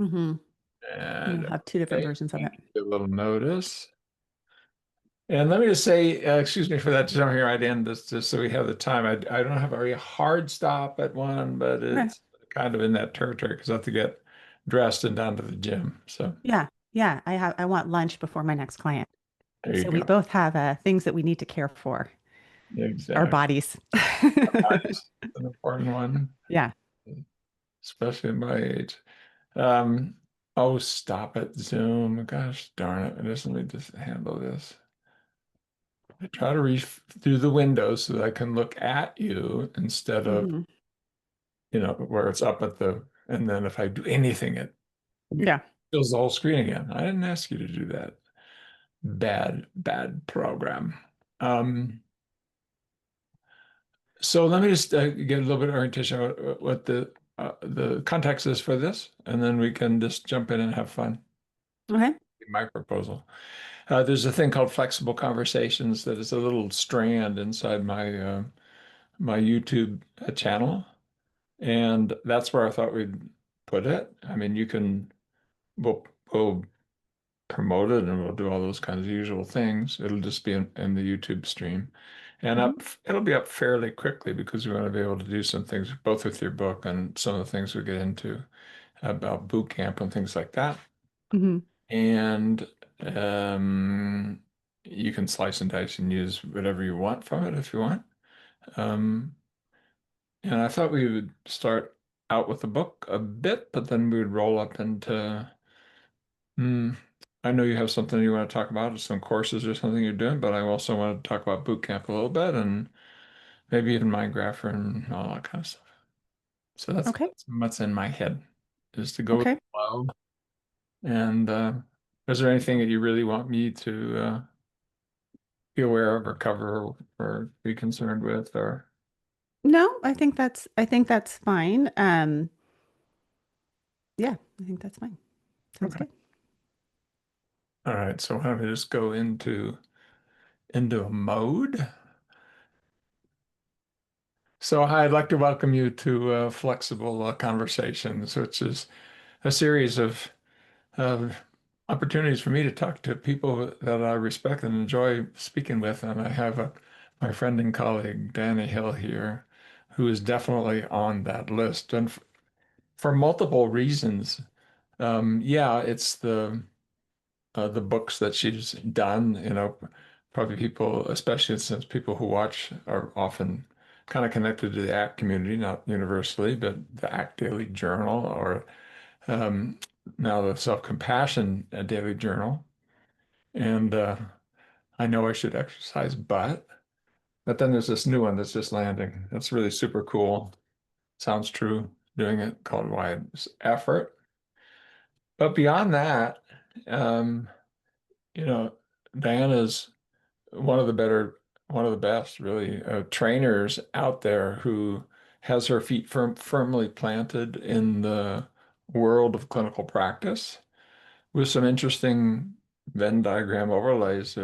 Mm-hmm. You'll And have two different okay, versions of it. give a little notice. And let me just say, excuse me for that jumping right in, just so we have the time. I don't have a very hard stop at one, but Okay. it's kind of in that territory because I have to get dressed and down to the gym. So Yeah. Yeah. I want lunch before my next client. there you So we go. both have things that we need to care for, our Exactly. bodies. That's an important one, Yeah. especially at my age. Um, oh, stop it, Zoom. Gosh darn it. I just need to handle this. I try to reach through the window so that I can look at you instead of, Hmm. where it's up at and then if I do anything, it Yeah. fills the whole screen again. I didn't ask you to do that. Bad, bad program. Um, so let me just get a little bit of orientation on what the context is for this, and then we can just jump in and have fun. Okay. My proposal. There's a thing called flexible conversations that is a little strand inside my YouTube channel, and that's where I thought we'd put it. I mean, we'll promote it and we'll do all those kinds of usual things. It'll just be in the YouTube stream, and Hmm. it'll be up fairly quickly because we want to be able to do some things both with your book and some of the things we get into about boot camp and things like that. Hmm. And um, you can slice and dice and use whatever you want from it if you want. Um, and I thought we would start out with the book a bit, but then we would roll up into, hmm, I know you have something you want to talk about, some courses or something you're doing, but I also want to talk about boot camp a little bit and maybe even Minecraft and all that kind of stuff. So Okay. that's what's in my head, is to go with the Okay. flow. And is there anything that you really want me to be aware of or cover or be concerned with or No, I think that's fine. Yeah, I think that's fine. Sounds okay. good. All right, so why don't we just go into a mode? So I'd like to welcome you to Flexible Conversations, which is a series of opportunities for me to talk to people that I respect and enjoy speaking with. And I have my friend and colleague, Danny Hill here, who is definitely on that list. And for multiple reasons. Yeah, it's the books that she's done, probably people, especially since people who watch are often kind of connected to the ACT community, not universally, but the ACT Daily Journal or um, now the Self-Compassion Daily Journal. And I know I should exercise, but then there's this new one that's just landing. That's really super cool. Sounds true. Doing it called Why It's Effort. But beyond that, um, you know, Diana's one of the best, really, trainers out there who has her feet firmly planted in the world of clinical practice with some interesting Venn diagram overlays.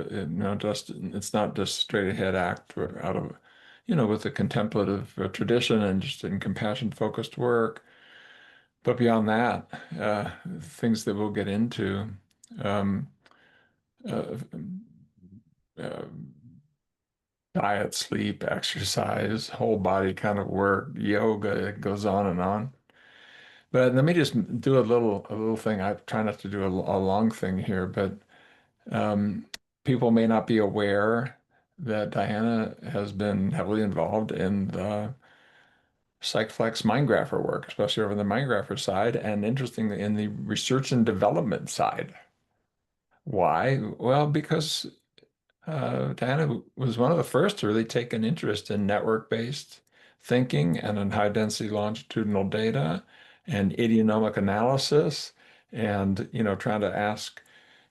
Just it's not just straight ahead act out of, with the contemplative tradition and just in compassion focused work. But beyond that, things that we'll get into. Um, uh, uh, Diet, sleep, exercise, whole body kind of work, yoga, it goes on and on. But let me just do a little thing. I try not to do a long thing here, but um, people may not be aware that Diana has been heavily involved in the PsychFlex Mindgrapher work, especially over the Mindgrapher side, and interestingly, in the research and development side. Why? Well, because Diana was one of the first to really take an interest in network-based thinking and in high-density longitudinal data and idiomatic analysis and, trying to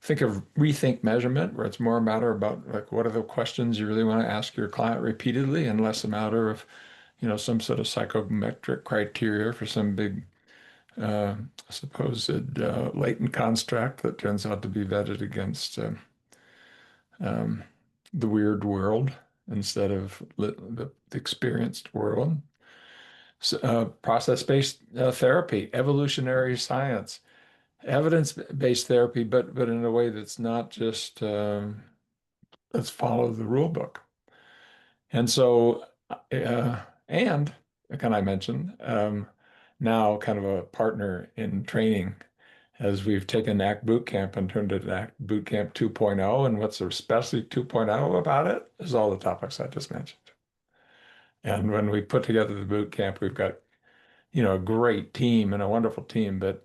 think of rethink measurement, where it's more a matter about like what are the questions you really want to ask your client repeatedly and less a matter of, some sort of psychometric criteria for some big supposed latent construct that turns out to be vetted against um, the weird world instead of the experienced world. So, process-based therapy, evolutionary science. evidence-based therapy, but in a way that's not just let's follow the rule book. And so, and can I mention, now kind of a partner in training as we've taken ACT Boot Camp and turned it ACT Boot Camp 2.0. And what's especially 2.0 about it is all the topics I just mentioned. And when we put together the boot camp, we've got, a great team and a wonderful team, but,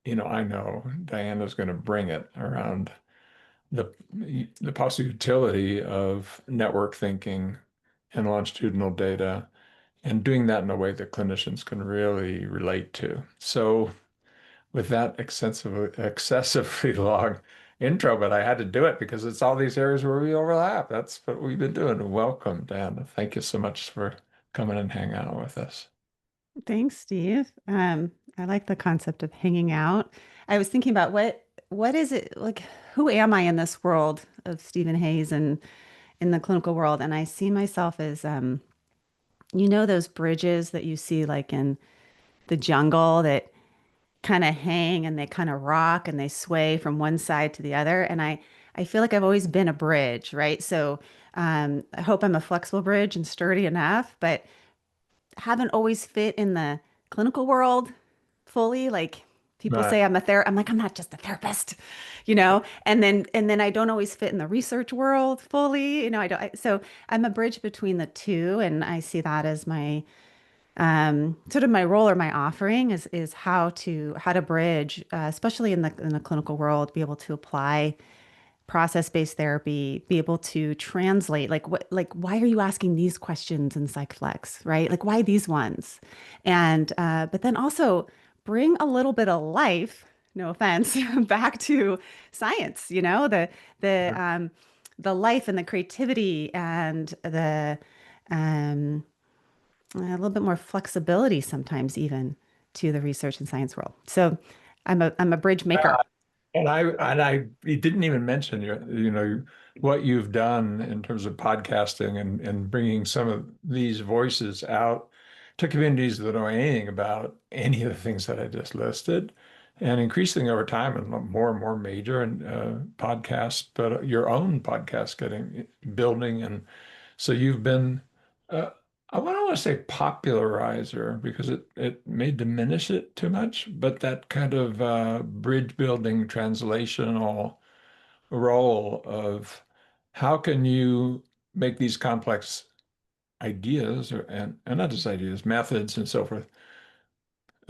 I know Diana's going to bring it around the the possible utility of network thinking and longitudinal data and doing that in a way that clinicians can really relate to. So with that excessively long intro, but I had to do it because it's all these areas where we overlap. That's what we've been doing. Welcome, Dan. Thank you so much for coming and hanging out with us. Thanks, Steve. I like the concept of hanging out. I was thinking about what is it like, who am I in this world of Stephen Hayes and in the clinical world? And I see myself as those bridges that you see like in the jungle that kind of hang and they kind of rock and they sway from one side to the other. And I feel like I've always been a bridge, right? So I hope I'm a flexible bridge and sturdy enough, but haven't always fit in the clinical world fully. Like people Right. say I'm like, I'm not just a therapist, you know? And then I don't always fit in the research world fully, I don't, so I'm a bridge between the two. And I see that as my sort of my role or my offering is how to bridge, especially in the clinical world, be able to apply process-based therapy, be able to translate like why are you asking these questions in PsychFlex, right? Like why these ones? And but then also bring a little bit of life, no offense, back to science, the life and the creativity and the um a little bit more flexibility sometimes even to the research and science world. So I'm a bridge maker. And I didn't even mention what you've done in terms of podcasting and bringing some of these voices out to communities that don't know anything about any of the things that I just listed, and increasingly over time and more major and podcasts, but your own podcast getting building, and so you've been uh, I don't want to say popularizer because it may diminish it too much, but that kind of bridge building translational role of how can you make these complex ideas and not just ideas, methods and so forth,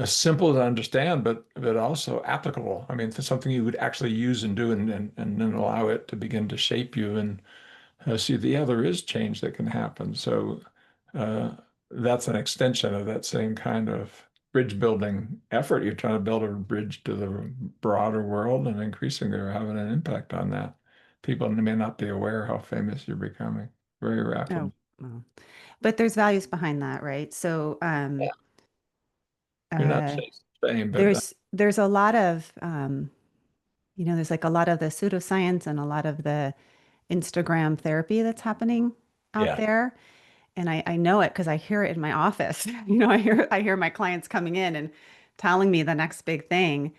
simple to understand, but also applicable. I mean, it's something you would actually use and do and then allow it to begin to shape you and see that, yeah, there is change that can happen. So uh, that's an extension of that same kind of bridge building effort. You're trying to build a bridge to the broader world and increasingly are having an impact on that. People may not be aware how famous you're becoming very Oh, rapidly. well. But there's values behind that, right? So Yeah. You're not uh, chasing fame, but there's a lot of there's like a lot of the pseudoscience and a lot of the Instagram therapy that's happening out yeah. there. And I know it because I hear it in my office. I hear my clients coming in and telling me the next big thing,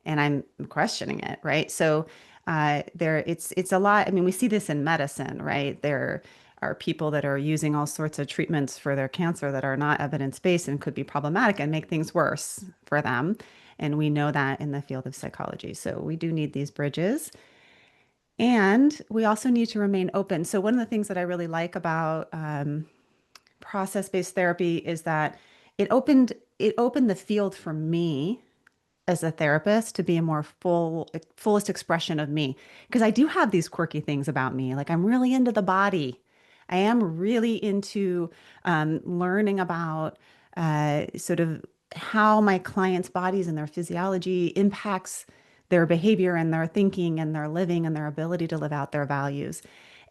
and I'm questioning it, right? So it's a lot. I mean, we see this in medicine, right? There are people that are using all sorts of treatments for their cancer that are not evidence-based and could be problematic and make things worse for them. And we know that in the field of psychology. So we do need these bridges. And we also need to remain open. So one of the things that I really like about process-based therapy is that it opened the field for me as a therapist to be a more fullest expression of me, because I do have these quirky things about me. Like I'm really into the body. I am really into learning about sort of how my clients' bodies and their physiology impacts their behavior and their thinking and their living and their ability to live out their values.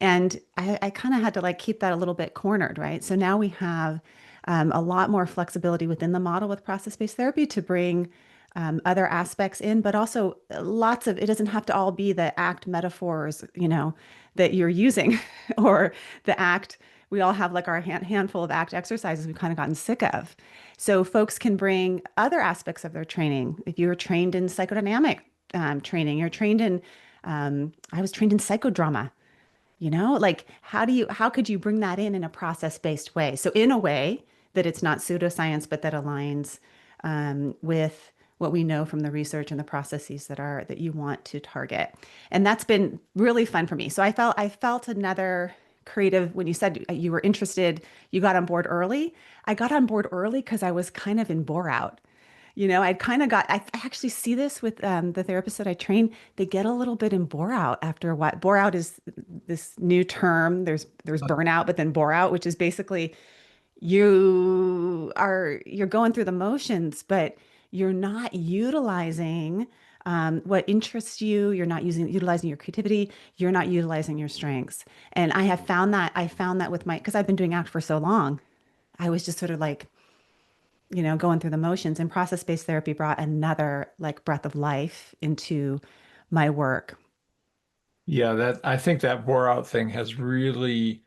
And I kind of had to like keep that a little bit cornered, right? So now we have a lot more flexibility within the model with process-based therapy to bring other aspects in, but also lots of, it doesn't have to all be the ACT metaphors, that you're using or the ACT. We all have like our handful of ACT exercises we've kind of gotten sick of. So folks can bring other aspects of their training. If you're trained in psychodynamic training. You're trained in, I was trained in psychodrama. Like how could you bring that in a process-based way? So in a way that it's not pseudoscience, but that aligns with what we know from the research and the processes that you want to target. And that's been really fun for me. So I felt another creative when you said you were interested, you got on board early. I got on board early because I was kind of in bore out. I actually see this with the therapists that I train. They get a little bit in bore out after what bore out is this new term. There's burnout, but then bore out, which is basically you're going through the motions, but you're not utilizing what interests you. You're not utilizing your creativity. You're not utilizing your strengths. And I found that with because I've been doing ACT for so long. I was just sort of like going through the motions, and process-based therapy brought another like breath of life into my work. Yeah, that I think that bore out thing has really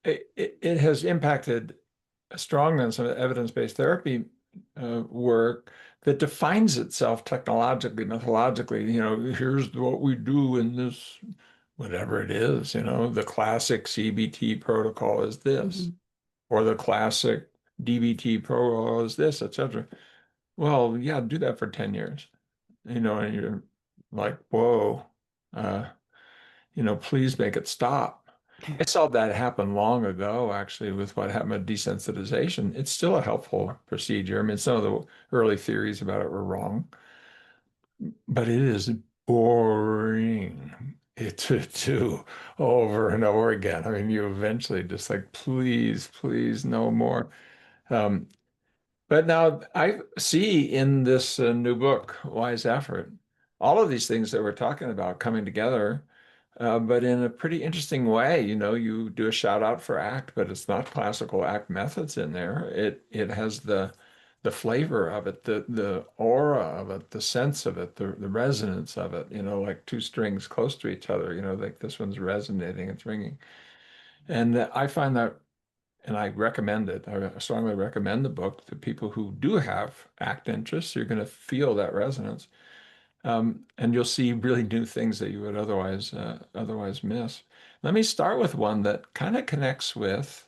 it has impacted strongly on some of the evidence-based therapy work that defines itself technologically, methodologically. Here's what we do in this, whatever it is. The classic CBT protocol is this, Mhm. or the classic DBT protocol is this, etc. Well, yeah, do that for 10 years, and you're like, whoa. Uh, please make it stop. I saw that happen long ago, actually, with what happened with desensitization. It's still a helpful procedure. I mean, some of the early theories about it were wrong, but it is boring to do over and over again. I mean, you eventually just like, please, please, no more. Um, but now I see in this new book, Wise Effort, all of these things that we're talking about coming together, but in a pretty interesting way. You do a shout out for ACT, but it's not classical ACT methods in there. It has the flavor of it, the aura of it, the sense of it, the resonance of it. Like two strings close to each other. Like this one's resonating, it's ringing, and I find that and I recommend it. I strongly recommend the book to people who do have ACT interests. You're going to feel that resonance, and you'll see really new things that you would otherwise miss. Let me start with one that kind of connects with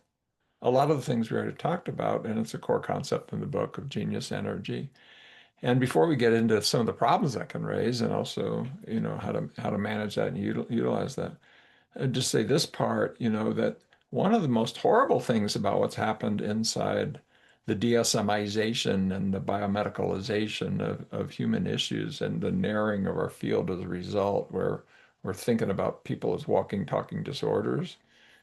a lot of the things we already talked about, and it's a core concept in the book of genius energy. And before we get into some of the problems that can raise, and also how to manage that and utilize that, just say this part, that one of the most horrible things about what's happened inside the DSMization and the biomedicalization of human issues and the narrowing of our field as a result, where we're thinking about people as walking, talking disorders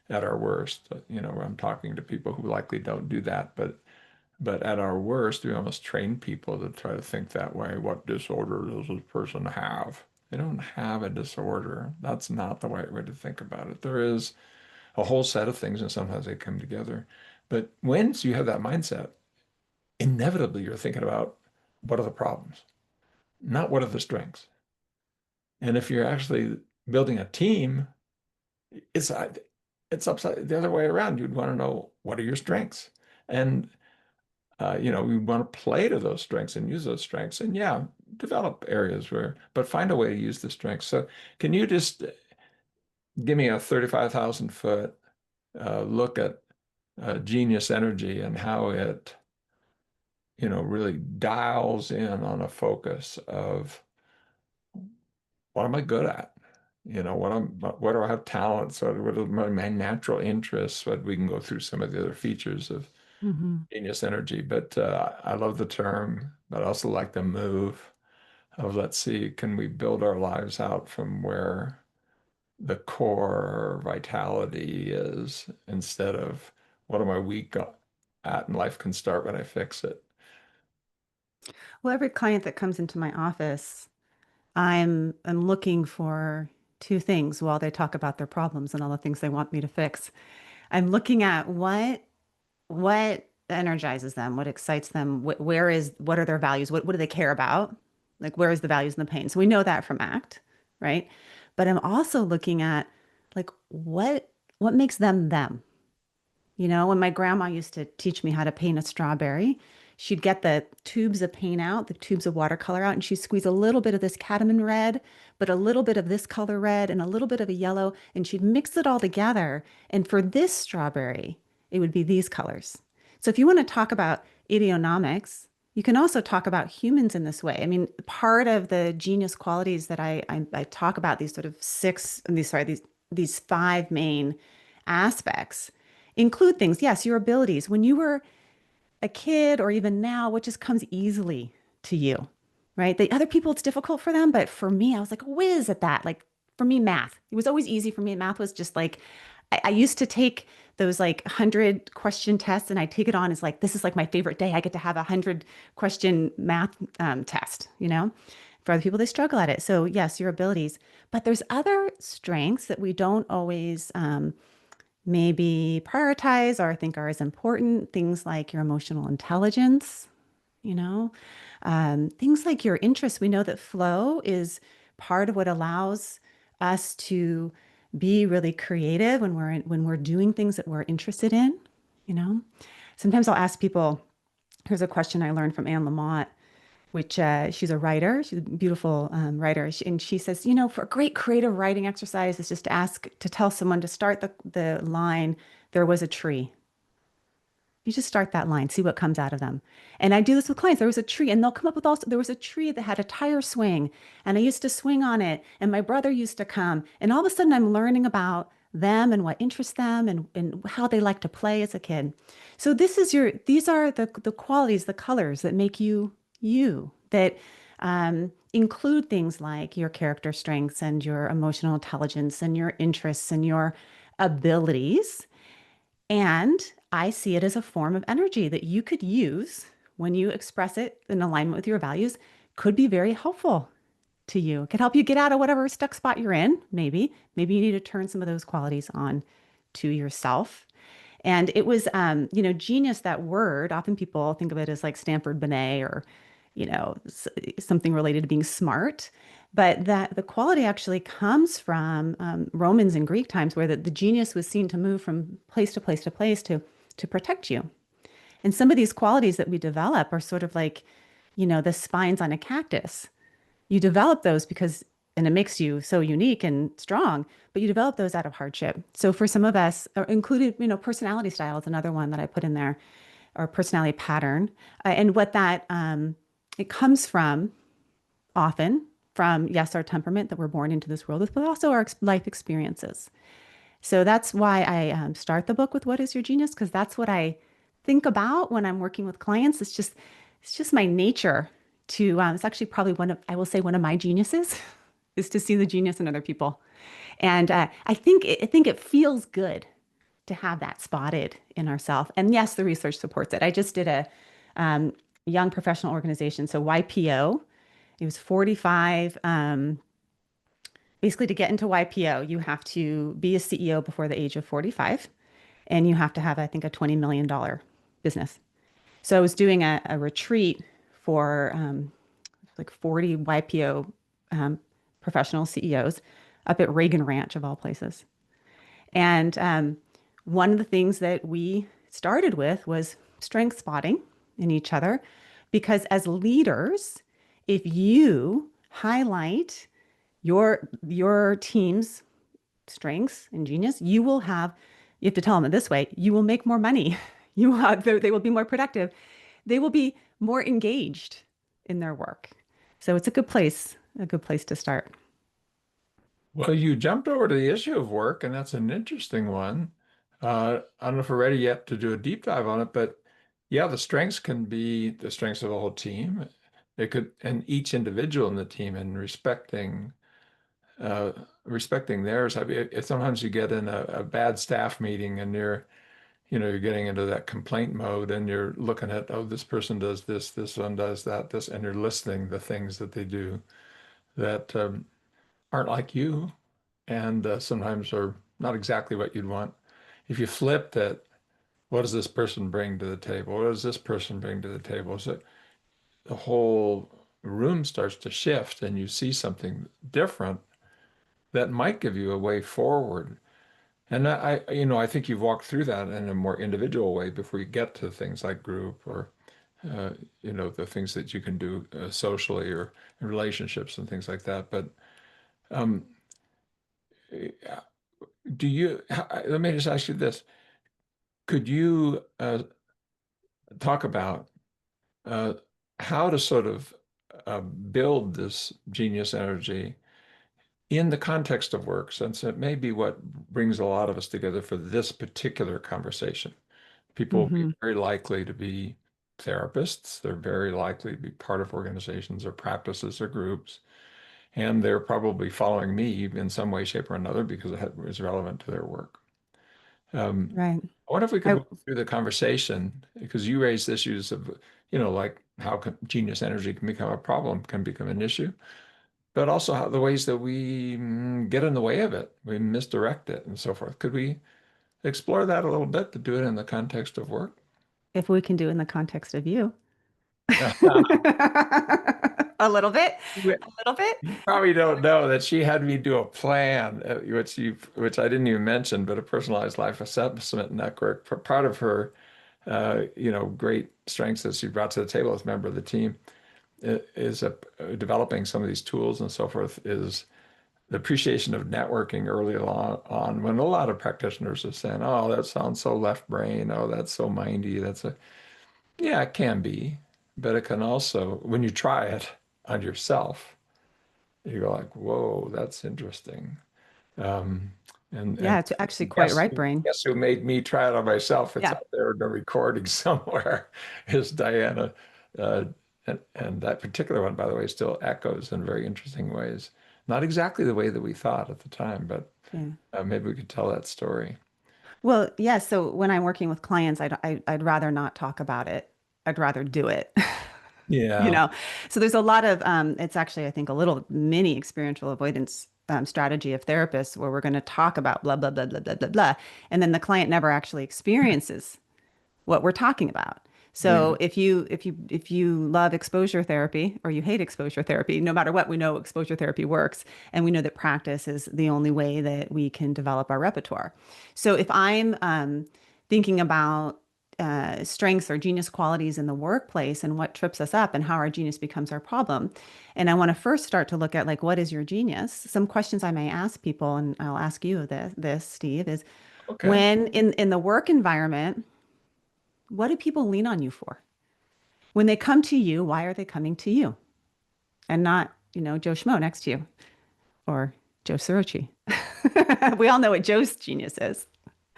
at our worst. I'm talking to people who likely don't do that, but at our worst, we almost train people to try to think that way. What disorder does this person have? They don't have a disorder. That's not the right way to think about it. There is a whole set of things, and sometimes they come together. But once you have that mindset, inevitably you're thinking about what are the problems, not what are the strengths. And if you're actually building a team, it's it's upside the other way around. You'd want to know what are your strengths, and we want to play to those strengths and use those strengths, and yeah, develop areas but find a way to use the strengths. So, can you just give me a 35,000 foot look at genius energy and how it, really dials in on a focus of what am I good at? What do I have talents? What are my natural interests? But we can go through some of the other features of Mhm. genius energy. But I love the term, but I also like the move of let's see, can we build our lives out from where the core vitality is instead of what am I weak at and life can start when I fix it. Well, every client that comes into my office, I'm looking for two things while they talk about their problems and all the things they want me to fix. I'm looking at what energizes them, what excites them, what are their values, what do they care about? Like where is the values and the pain? So we know that from ACT, right? But I'm also looking at like what makes them them. When my grandma used to teach me how to paint a strawberry, she'd get the tubes of paint out, the tubes of watercolor out, and she'd squeeze a little bit of this cadmium red, but a little bit of this color red and a little bit of a yellow, and she'd mix it all together. And for this strawberry, it would be these colors. So if you want to talk about idionomics, you can also talk about humans in this way. I mean, part of the genius qualities that I talk about, these sort of six, these sorry, these five main aspects include things. Yes, your abilities. When you were a kid or even now, what just comes easily to you, right? The other people, it's difficult for them, but for me, I was like a whiz at that. Like for me, math, it was always easy for me. Math was just like, I used to take those like 100 question tests and I take it on as like, this is like my favorite day. I get to have a 100 question math test, you know? For other people, they struggle at it. So yes, your abilities, but there's other strengths that we don't always maybe prioritize or think are as important. Things like your emotional intelligence, you know, things like your interests. We know that flow is part of what allows us to be really creative when when we're doing things that we're interested in, you know. Sometimes I'll ask people, here's a question I learned from Anne Lamott, which she's a writer. She's a beautiful writer. And she says, you know, for a great creative writing exercise is just to ask, to tell someone to start the line, there was a tree. You just start that line, see what comes out of them. And I do this with clients. There was a tree, and they'll come up with also, there was a tree that had a tire swing, and I used to swing on it, and my brother used to come. And all of a sudden, I'm learning about them and what interests them and how they like to play as a kid. So these are the qualities, the colors that make you you, that include things like your character strengths and your emotional intelligence and your interests and your abilities. And I see it as a form of energy that you could use when you express it in alignment with your values, could be very helpful to you. It could help you get out of whatever stuck spot you're in, maybe. Maybe you need to turn some of those qualities on to yourself. And it was, genius, that word, often people think of it as like Stanford Binet or, something related to being smart. But that the quality actually comes from Romans and Greek times where the genius was seen to move from place to place to place to protect you. And some of these qualities that we develop are sort of like, the spines on a cactus. You develop those because, and it makes you so unique and strong, but you develop those out of hardship. So for some of us, or included, personality style is another one that I put in there, or personality pattern. And what that, it comes from often from, yes, our temperament that we're born into this world with, but also our life experiences. So that's why I start the book with what is your genius? Because that's what I think about when I'm working with clients. It's just my nature to, it's actually probably I will say one of my geniuses is to see the genius in other people. And I think it feels good to have that spotted in ourselves. And yes, the research supports it. I just did a young professional organization. So YPO, it was 45. Basically, to get into YPO, you have to be a CEO before the age of 45, and you have to have, I think, a $20 million business. So I was doing a retreat for like 40 YPO professional CEOs up at Reagan Ranch, of all places. And one of the things that we started with was strength spotting in each other, because as leaders, if you highlight your team's strengths and genius, you have to tell them it this way, you will make more money. They will be more productive. They will be more engaged in their work. So it's a good place to start. Well, you jumped over to the issue of work, and that's an interesting one. I don't know if we're ready yet to do a deep dive on it, but yeah, the strengths can be the strengths of a whole team. It could, and each individual in the team, and uh, respecting theirs. I mean, sometimes you get in a bad staff meeting, and you're getting into that complaint mode, and you're looking at, oh, this person does this, this one does that, this, and you're listing the things that they do that aren't like you and sometimes are not exactly what you'd want. If you flip that, what does this person bring to the table? What does this person bring to the table? So the whole room starts to shift and you see something different that might give you a way forward. And I think you've walked through that in a more individual way before you get to things like group or uh, the things that you can do socially or in relationships and things like that. But um, let me just ask you this. Could you talk about uh, how to sort of build this genius energy in the context of work, since it may be what brings a lot of us together for this particular conversation? People will be Hmm. very likely to be therapists. They're very likely to be part of organizations or practices or groups. And they're probably following me in some way, shape, or another because it is relevant to their work. Right. I wonder if we could I, move through the conversation because you raised issues of, like how genius energy can become a problem, can become an issue, but also how the ways that we get in the way of it, we misdirect it, and so forth. Could we explore that a little bit to do it in the context of work? if we can do in the context of you. A little bit, a little bit. You probably don't know that she had me do a plan, which I didn't even mention, but a personalized life assessment network. Part of her, great strengths that she brought to the table as a member of the team is developing some of these tools and so forth. Is the appreciation of networking early on when a lot of practitioners are saying, "Oh, that sounds so left brain. Oh, that's so mindy." Yeah, it can be, but it can also, when you try it on yourself, you go like, whoa, that's interesting. Um, and Yeah, it's actually quite guess right who, brain. guess who made me try it on myself? It's Yeah. out there in a recording somewhere. Is Diana, uh, and that particular one, by the way, still echoes in very interesting ways. Not exactly the way that we thought at the time, but Yeah. maybe we could tell that story. Well, yeah. So when I'm working with clients, I'd rather not talk about it. I'd rather do it. You Yeah. know, so there's a lot of, it's actually, I think, a little mini experiential avoidance strategy of therapists where we're going to talk about blah, blah, blah, blah, blah, blah, blah. And then the client never actually experiences what we're talking about. Yeah. So if you love exposure therapy or you hate exposure therapy, no matter what, we know exposure therapy works, and we know that practice is the only way that we can develop our repertoire. So if I'm thinking about strengths or genius qualities in the workplace and what trips us up and how our genius becomes our problem, and I want to first start to look at like what is your genius? Some questions I may ask people, and I'll ask you this, Steve, is Okay. when in the work environment, what do people lean on you for? When they come to you, why are they coming to you and not, Joe Schmo next to you or Joe Sorochi? We all know what Joe's genius is.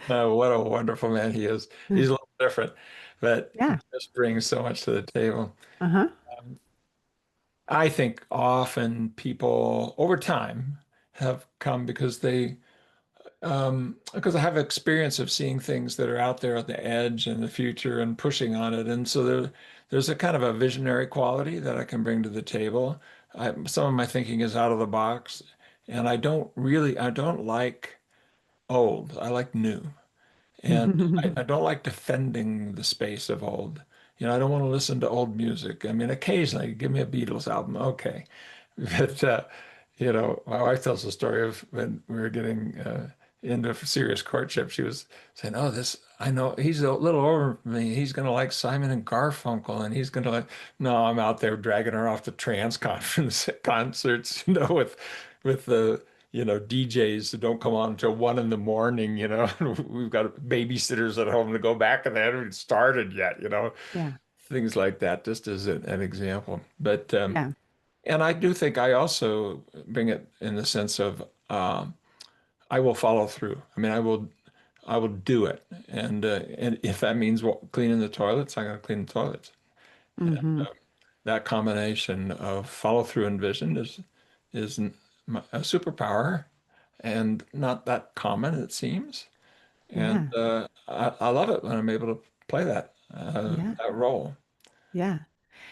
What a wonderful man he is. He's a little different, but Yeah. just brings so much to the table. Uh-huh. Um, I think often people over time have come because I have experience of seeing things that are out there at the edge and the future and pushing on it. And so there's a kind of a visionary quality that I can bring to the table. Some of my thinking is out of the box, and I don't like old. I like new. And I don't like defending the space of old. I don't want to listen to old music. I mean, occasionally, give me a Beatles album, okay. But, my wife tells the story of when we were getting into serious courtship. She was saying, "Oh, I know he's a little over me. He's going to like Simon and Garfunkel, and he's going to like." No, I'm out there dragging her off to trance conference concerts, with the DJs that don't come on until 1 in the morning. We've got babysitters at home to go back, and they haven't even started yet. Yeah. Things like that, just as an example. But Yeah. and I do think I also bring it in the sense of I will follow through. I mean, I will do it, and if that means cleaning the toilets, I'm going to clean the toilets. Hmm. That combination of follow through and vision is a superpower, and not that common, it seems. And Yeah. I love it when I'm able to play Yeah. that role. Yeah.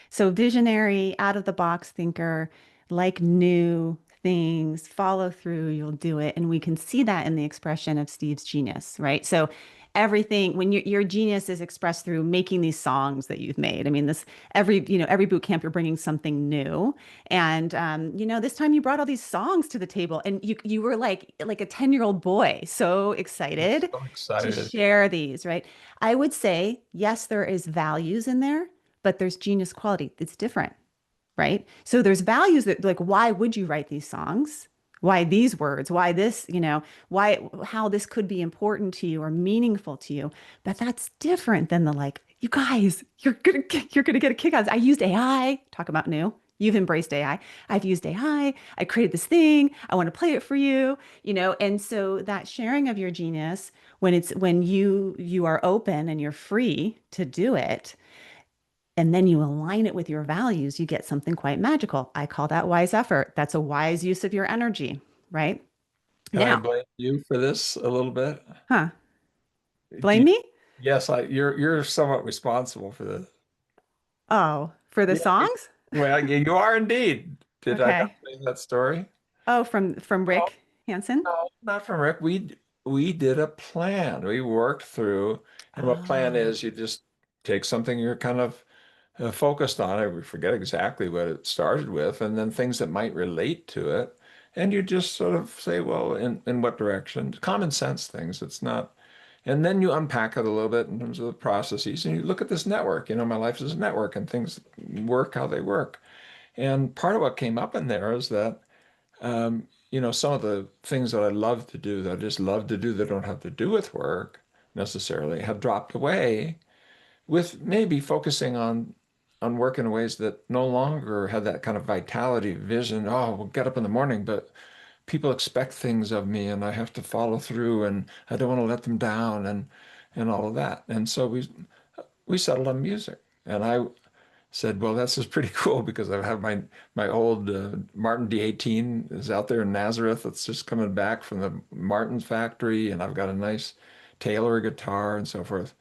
So visionary, out of the box thinker, like new things, follow through, you'll do it. And we can see that in the expression of Steve's genius, right? So everything, when your genius is expressed through making these songs that you've made. I mean, every boot camp, you're bringing something new. And, this time you brought all these songs to the table and you were like a 10-year-old boy, so I'm excited so to excited. share these, right? I would say, yes, there is values in there, but there's genius quality. It's different, right? So there's values that like, why would you write these songs? Why these words? Why this, why, how this could be important to you or meaningful to you. But that's different than the like, you guys, you're gonna get a kick out of this. I used AI. Talk about new. You've embraced AI. I've used AI. I created this thing. I want to play it for you, and so that sharing of your genius when you are open and you're free to do it, and then you align it with your values, you get something quite magical. I call that wise effort. That's a wise use of your energy, right? Can I Now, blame you for this a little bit? huh? Do Blame you, me? yes, you're somewhat responsible for this. Oh, for the Yeah. songs? Well, you are indeed. Did I not Okay. say that story? Oh, from No, Rick Hansen? no, not from Rick. We did a plan. We worked through, and what plan Oh. is you just take something you're kind of focused on it. We forget exactly what it started with, and then things that might relate to it. And you just sort of say, well, in what direction? Common sense things. It's not. And then you unpack it a little bit in terms of the processes, and you look at this network. My life is a network, and things work how they work. And part of what came up in there is that, some of the things that I love to do, that I just love to do, that don't have to do with work necessarily, have dropped away with maybe focusing on work in ways that no longer have that kind of vitality, vision. Oh, we'll get up in the morning, but people expect things of me, and I have to follow through, and I don't want to let them down, and all of that. And so we settled on music, and I said, well, this is pretty cool because I have my old Martin D18 is out there in Nazareth. It's just coming back from the Martin factory, and I've got a nice Taylor guitar and so forth.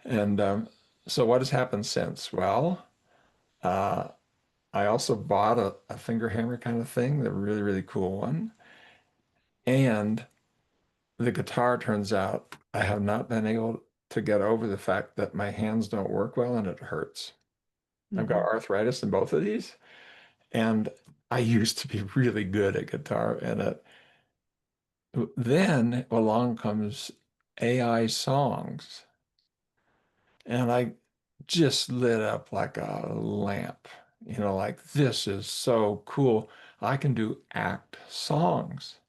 And so what has happened since? Well, uh, I also bought a finger hammer kind of thing, the really, really cool one. And the guitar, turns out I have not been able to get over the fact that my hands don't work well and it hurts. I've got Hmm. arthritis in both of these. And I used to be really good at guitar, and then along comes AI songs, and I just lit up like a lamp. Like, this is so cool. I can do act songs.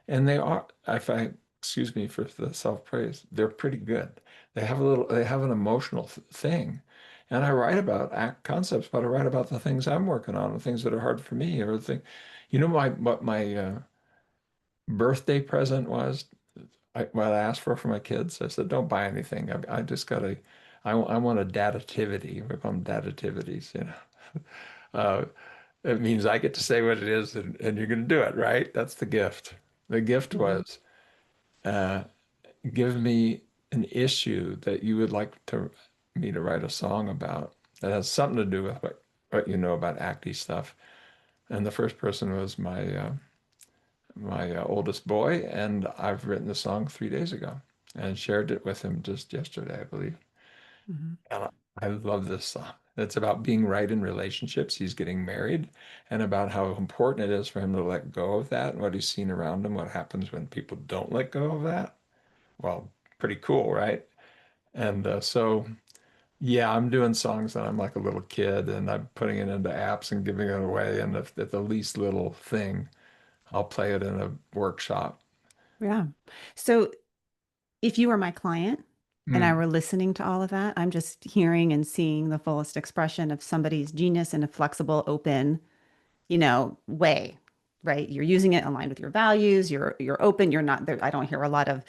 And they are, if I, excuse me for the self-praise, they're pretty good. They have an emotional thing. And I write about act concepts, but I write about the things I'm working on, the things that are hard for me, or the thing, what my birthday present was, what I asked for my kids. I said, don't buy anything. I just got I want a dadativity. We call them dadativities. Uh, it means I get to say what it is, and you're going to do it, right? That's the gift. The gift Hmm. was, uh, give me an issue that you would like me to write a song about that has something to do with what you know about acty stuff. And the first person was my oldest boy, and I've written the song 3 days ago and shared it with him just yesterday, I believe. Hmm. And I love this song. It's about being right in relationships. He's getting married, and about how important it is for him to let go of that and what he's seen around him, what happens when people don't let go of that. Well, pretty cool, right? And yeah, I'm doing songs that I'm like a little kid, and I'm putting it into apps and giving it away. And if the least little thing, I'll play it in a workshop. Yeah. So if you were my client and I Mm. were listening to all of that, I'm just hearing and seeing the fullest expression of somebody's genius in a flexible, open, way, right? You're using it aligned with your values. You're open. You're not there. I don't hear a lot of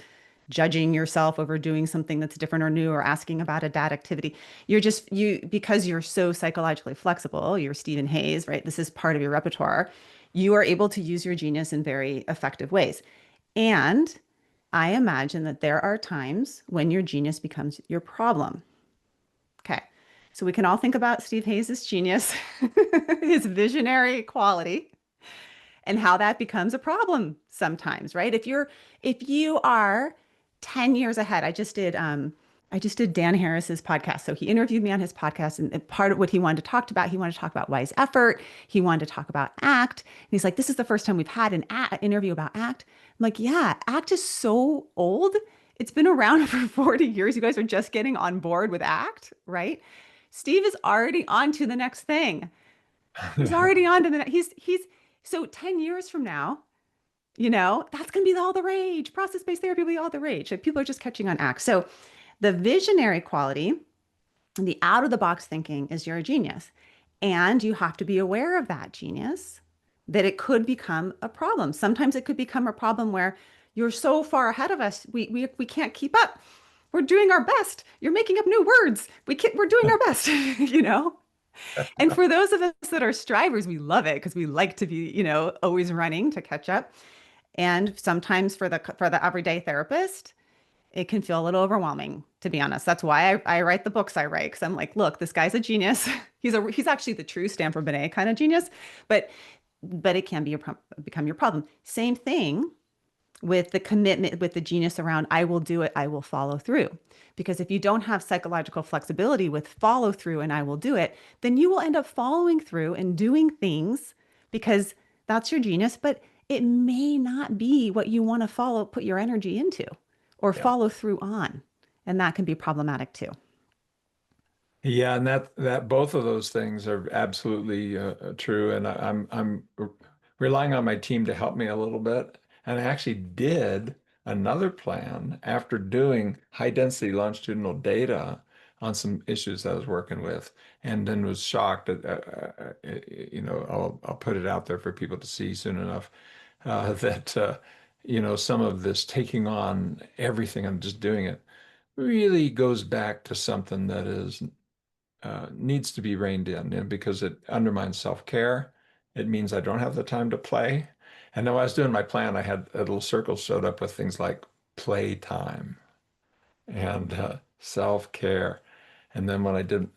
judging yourself over doing something that's different or new or asking about a dad activity. Because you're so psychologically flexible, you're Stephen Hayes, right? This is part of your repertoire. You are able to use your genius in very effective ways. And I imagine that there are times when your genius becomes your problem. Okay. So we can all think about Steve Hayes' genius, his visionary quality, and how that becomes a problem sometimes, right? If you are 10 years ahead, I just did Dan Harris's podcast. So he interviewed me on his podcast, and part of what he wanted to talk about wise effort. He wanted to talk about ACT. And he's like, this is the first time we've had an interview about ACT. I'm like, yeah, ACT is so old. It's been around for 40 years. You guys are just getting on board with ACT, right? Steve is already on to the next thing. He's already on to the next. He's so 10 years from now, that's going to be all the rage. Process-based therapy will be all the rage. Like, people are just catching on act. So the visionary quality, the out of the box thinking is you're a genius. And you have to be aware of that genius, that it could become a problem. Sometimes it could become a problem where you're so far ahead of us, we can't keep up. We're doing our best. You're making up new words. We're doing our best, you know? And for those of us that are strivers, we love it because we like to be, always running to catch up. And sometimes for the everyday therapist, it can feel a little overwhelming, to be honest. That's why I write the books I write, because I'm like, look, this guy's a genius. He's actually the true Stanford Binet kind of genius, but it can become your problem. Same thing with the commitment, with the genius around, I will do it, I will follow through. Because if you don't have psychological flexibility with follow through and I will do it, then you will end up following through and doing things because that's your genius, but it may not be what you want to put your energy into or Yeah. follow through on. And that can be problematic too. Yeah, and that both of those things are absolutely true. And I'm relying on my team to help me a little bit. And I actually did another plan after doing high density longitudinal data on some issues I was working with, and then was shocked that I'll put it out there for people to see soon enough that some of this taking on everything and just doing it really goes back to something that is needs to be reined in, and because it undermines self-care. It means I don't have the time to play. And then when I was doing my plan, I had a little circle showed up with things like playtime and self-care. And then when I did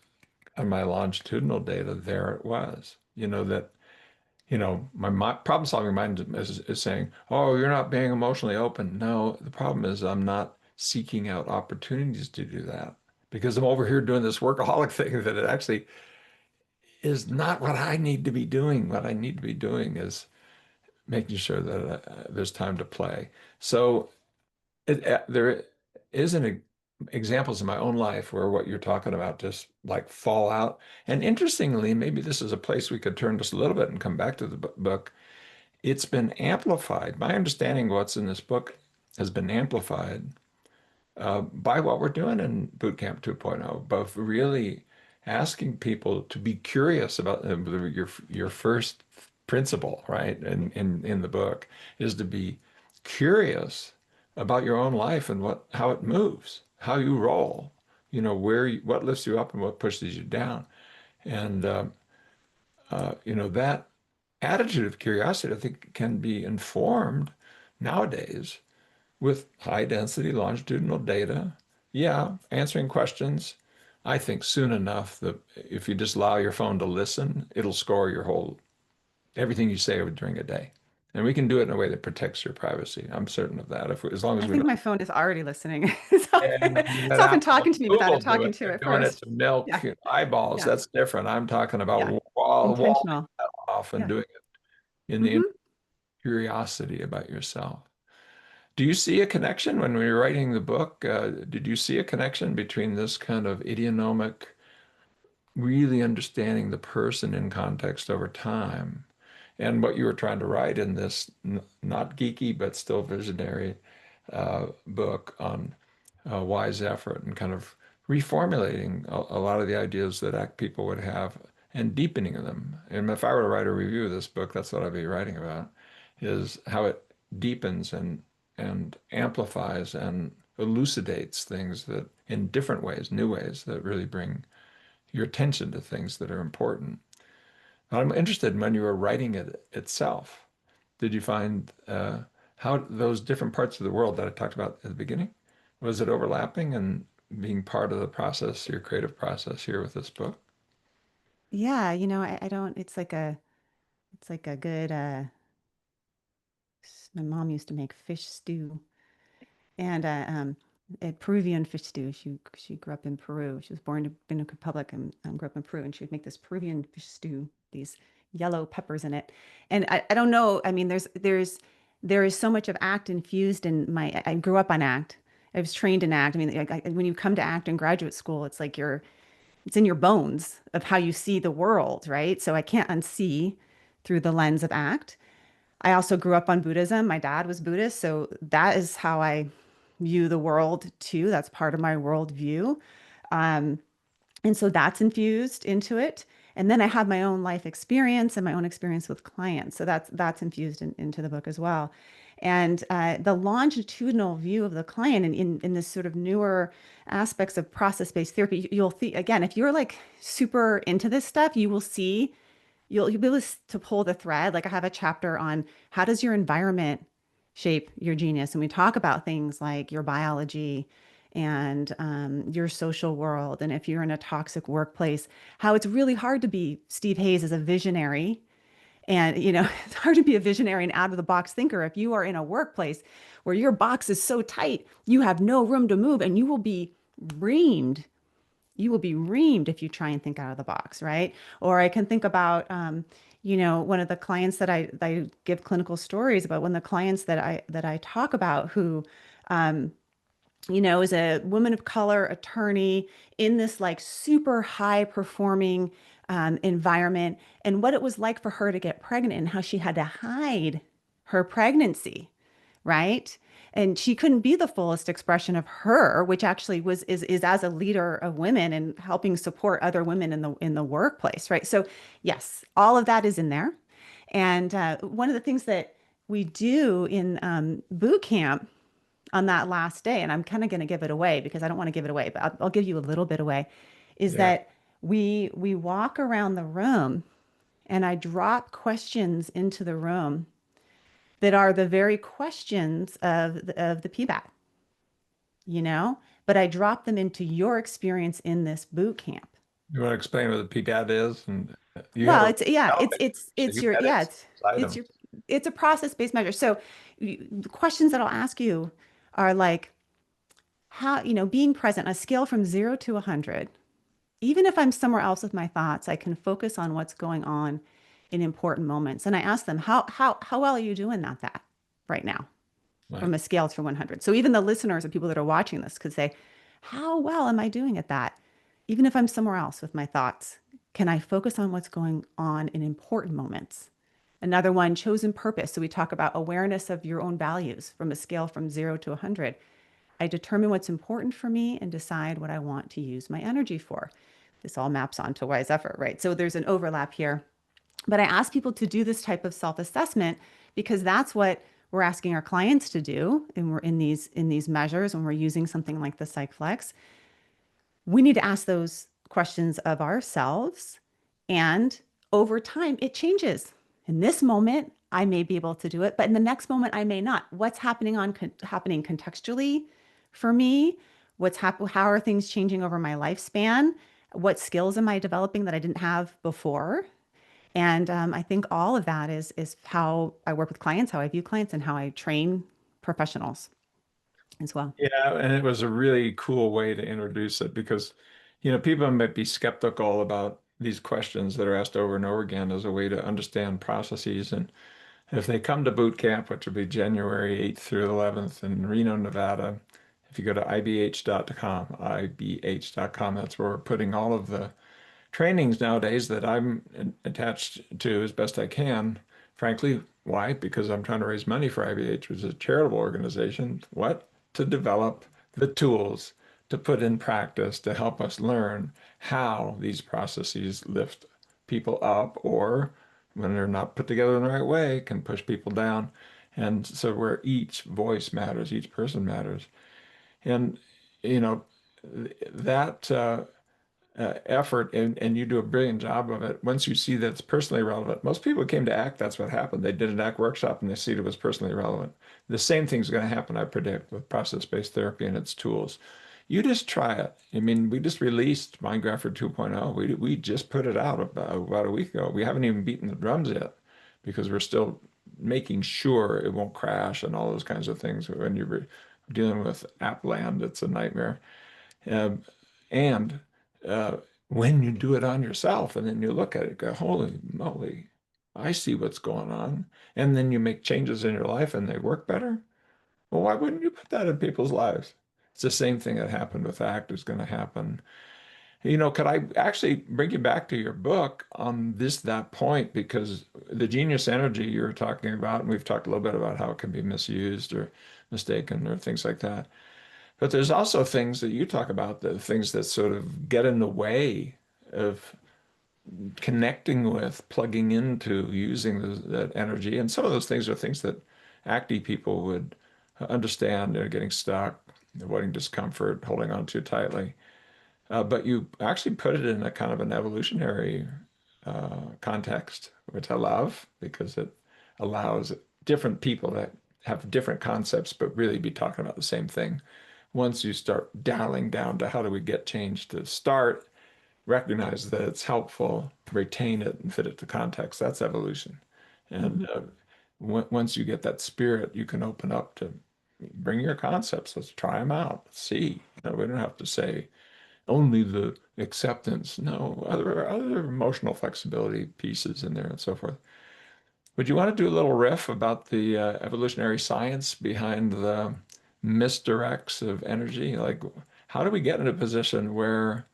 my longitudinal data, there it was. My problem-solving mind is saying, "Oh, you're not being emotionally open." No, the problem is I'm not seeking out opportunities to do that because I'm over here doing this workaholic thing that it actually is not what I need to be doing. What I need to be doing is making sure that there's time to play. So there is examples in my own life where what you're talking about just like fall out. And interestingly, maybe this is a place we could turn just a little bit and come back to the book. It's been amplified. My understanding of what's in this book has been amplified by what we're doing in Boot Camp 2.0, both really asking people to be curious about your first principle, right? In the book is to be curious about your own life and how it moves, how you roll, what lifts you up and what pushes you down. And that attitude of curiosity, I think, can be informed nowadays with high density longitudinal data. Yeah, answering questions. I think soon enough that if you just allow your phone to listen, it'll score your whole everything you say during a day. And we can do it in a way that protects your privacy. I'm certain of that. As long as I we think don't. my phone is already listening. And you It's let often Apple talking and to me without it Google do talking it. to They're it doing it first. to milk Yeah, eyeballs. yeah, That's different. I'm talking yeah. about walling Intentional. that off and Yeah. doing it in the Hmm. curiosity about yourself. Do you see a connection when we were writing the book? Did you see a connection between this kind of idiomatic, really understanding the person in context over time, and what you were trying to write in this not geeky but still visionary book on wise effort and kind of reformulating a lot of the ideas that ACT people would have and deepening them? And if I were to write a review of this book, that's what I'd be writing about, is how it deepens and amplifies and elucidates things that in different ways, new ways that really bring your attention to things that are important. I'm interested in when you were writing it itself. Did you find how those different parts of the world that I talked about at the beginning, was it overlapping and being part of the process, your creative process here with this book? Yeah, I don't, it's like a good, my mom used to make fish stew and a Peruvian fish stew. She grew up in Peru. She was born in Dominican Republic and grew up in Peru. And she would make this Peruvian fish stew, these yellow peppers in it. And I don't know. I mean, there is so much of ACT infused in my. I grew up on ACT. I was trained in ACT. I mean, when you come to ACT in graduate school, it's like It's in your bones of how you see the world, right? So I can't unsee through the lens of act. I also grew up on Buddhism. My dad was Buddhist, so that is how I view the world too. That's part of my worldview. Um, and so that's infused into it. And then I have my own life experience and my own experience with clients. So that's infused into the book as well. And the longitudinal view of the client in this sort of newer aspects of process-based therapy, you'll see again, if you're like super into this stuff, you will see you'll be able to pull the thread. Like I have a chapter on how does your environment shape your genius, and we talk about things like your biology and your social world, and if you're in a toxic workplace, how it's really hard to be Steve Hayes as a visionary. And, it's hard to be a visionary and out of the box thinker if you are in a workplace where your box is so tight, you have no room to move and reamed you will be reamed if you try and think out of the box, right? Or I can think about, one of the clients that I give clinical stories about. One of the clients that I talk about who, is a woman of color attorney in this like super high performing environment, and what it was like for her to get pregnant and how she had to hide her pregnancy, right? And she couldn't be the fullest expression of her, which actually is as a leader of women and helping support other women in the workplace, right? So yes, all of that is in there. And one of the things that we do in boot camp on that last day, and I'm kind of going to give it away because I don't want to give it away, but I'll give you a little bit away, is Yeah. that we walk around the room and I drop questions into the room that are the very questions of the PBAT, but I drop them into your experience in this boot camp. You want to explain what the PCAT is? And you have Well, a it's yeah, it's elevator. it's So it's you've your got yeah, inside it's them. your it's a process-based measure. So the questions that I'll ask you are like how, being present on a scale from 0 to 100. Even if I'm somewhere else with my thoughts, I can focus on what's going on in important moments. And I ask them, how well are you doing that right now Right. from a scale to 100? So even the listeners or people that are watching this could say, how well am I doing at that? Even if I'm somewhere else with my thoughts, can I focus on what's going on in important moments? Another one, chosen purpose. So we talk about awareness of your own values from a scale from 0 to 100. I determine what's important for me and decide what I want to use my energy for. This all maps onto wise effort, right? So there's an overlap here. But I ask people to do this type of self-assessment because that's what we're asking our clients to do, and we're in these measures when we're using something like the PsychFlex. We need to ask those questions of ourselves, and over time it changes. In this moment, I may be able to do it, but in the next moment, I may not. What's happening contextually for me? How are things changing over my lifespan? What skills am I developing that I didn't have before? And I think all of that is how I work with clients, how I view clients, and how I train professionals as well. Yeah, and it was a really cool way to introduce it because, people might be skeptical about these questions that are asked over and over again as a way to understand processes. And if they come to boot camp, which will be January 8th through 11th in Reno, Nevada, if you go to ibh.com, that's where we're putting all of the trainings nowadays that I'm attached to as best I can. Frankly, why? Because I'm trying to raise money for IBH, which is a charitable organization. What? To develop the tools to put in practice to help us learn how these processes lift people up or when they're not put together in the right way, can push people down. And so where each voice matters, each person matters. And, you know, that effort and you do a brilliant job of it. Once you see that it's personally relevant, most people who came to ACT, that's what happened. They did an ACT workshop and they see it was personally relevant. The same thing's going to happen, I predict, with process-based therapy and its tools. You just try it. I mean, we just released Mindgrapher 2.0. We just put it out about a week ago. We haven't even beaten the drums yet because we're still making sure it won't crash and all those kinds of things. When you're dealing with app land, it's a nightmare. Um, and uh, when you do it on yourself and then you look at it, go, holy moly, I see what's going on. And then you make changes in your life and they work better. Well, why wouldn't you put that in people's lives? It's the same thing that happened with ACT is going to happen. Could I actually bring you back to your book on that point? Because the genius energy you were talking about, and we've talked a little bit about how it can be misused or mistaken or things like that. But there's also things that you talk about, the things that sort of get in the way of connecting with, plugging into, using that energy. And some of those things are things that acty people would understand, getting stuck, avoiding discomfort, holding on too tightly. But you actually put it in a kind of an evolutionary context, which I love because it allows different people that have different concepts, but really be talking about the same thing. Once you start dialing down to how do we get change to start, recognize that it's helpful, retain it, and fit it to context. That's evolution. And Mhm. once you get that spirit, you can open up to bring your concepts. Let's try them out. Let's see. We don't have to say only the acceptance. No, other emotional flexibility pieces in there and so forth. Would you want to do a little riff about the evolutionary science behind the misdirects of energy? Like, how do we get in a position where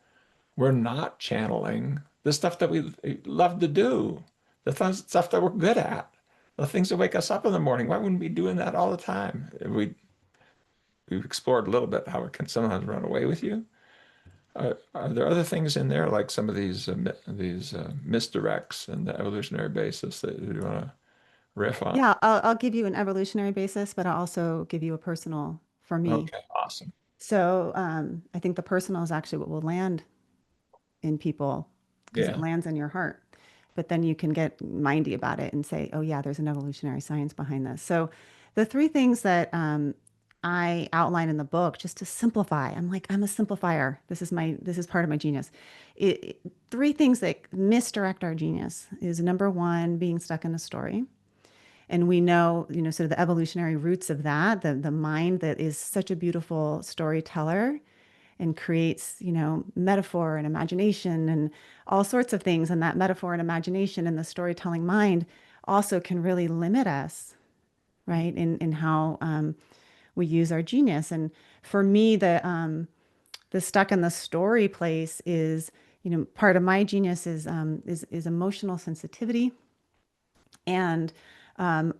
we're not channeling the stuff that we love to do, the stuff that we're good at, the things that wake us up in the morning? Why wouldn't we be doing that all the time? We've explored a little bit how it can sometimes run away with you. Are there other things in there, like some of these misdirects and the evolutionary basis that you want to riff on? Yeah, I'll give you an evolutionary basis, but I'll also give you a personal for me. Okay, awesome. So I think the personal is actually what will land in people because it Yeah. lands in your heart. But then you can get mindy about it and say, oh, yeah, there's an evolutionary science behind this. So the three things that I outline in the book, just to simplify, I'm like, I'm a simplifier. This is part of my genius. Three things that misdirect our genius is number one, being stuck in a story. And we know, sort of the evolutionary roots of that, the mind that is such a beautiful storyteller and creates, metaphor and imagination and all sorts of things. And that metaphor and imagination and the storytelling mind also can really limit us, right, in how we use our genius. And for me, the stuck in the story place is, part of my genius is emotional sensitivity and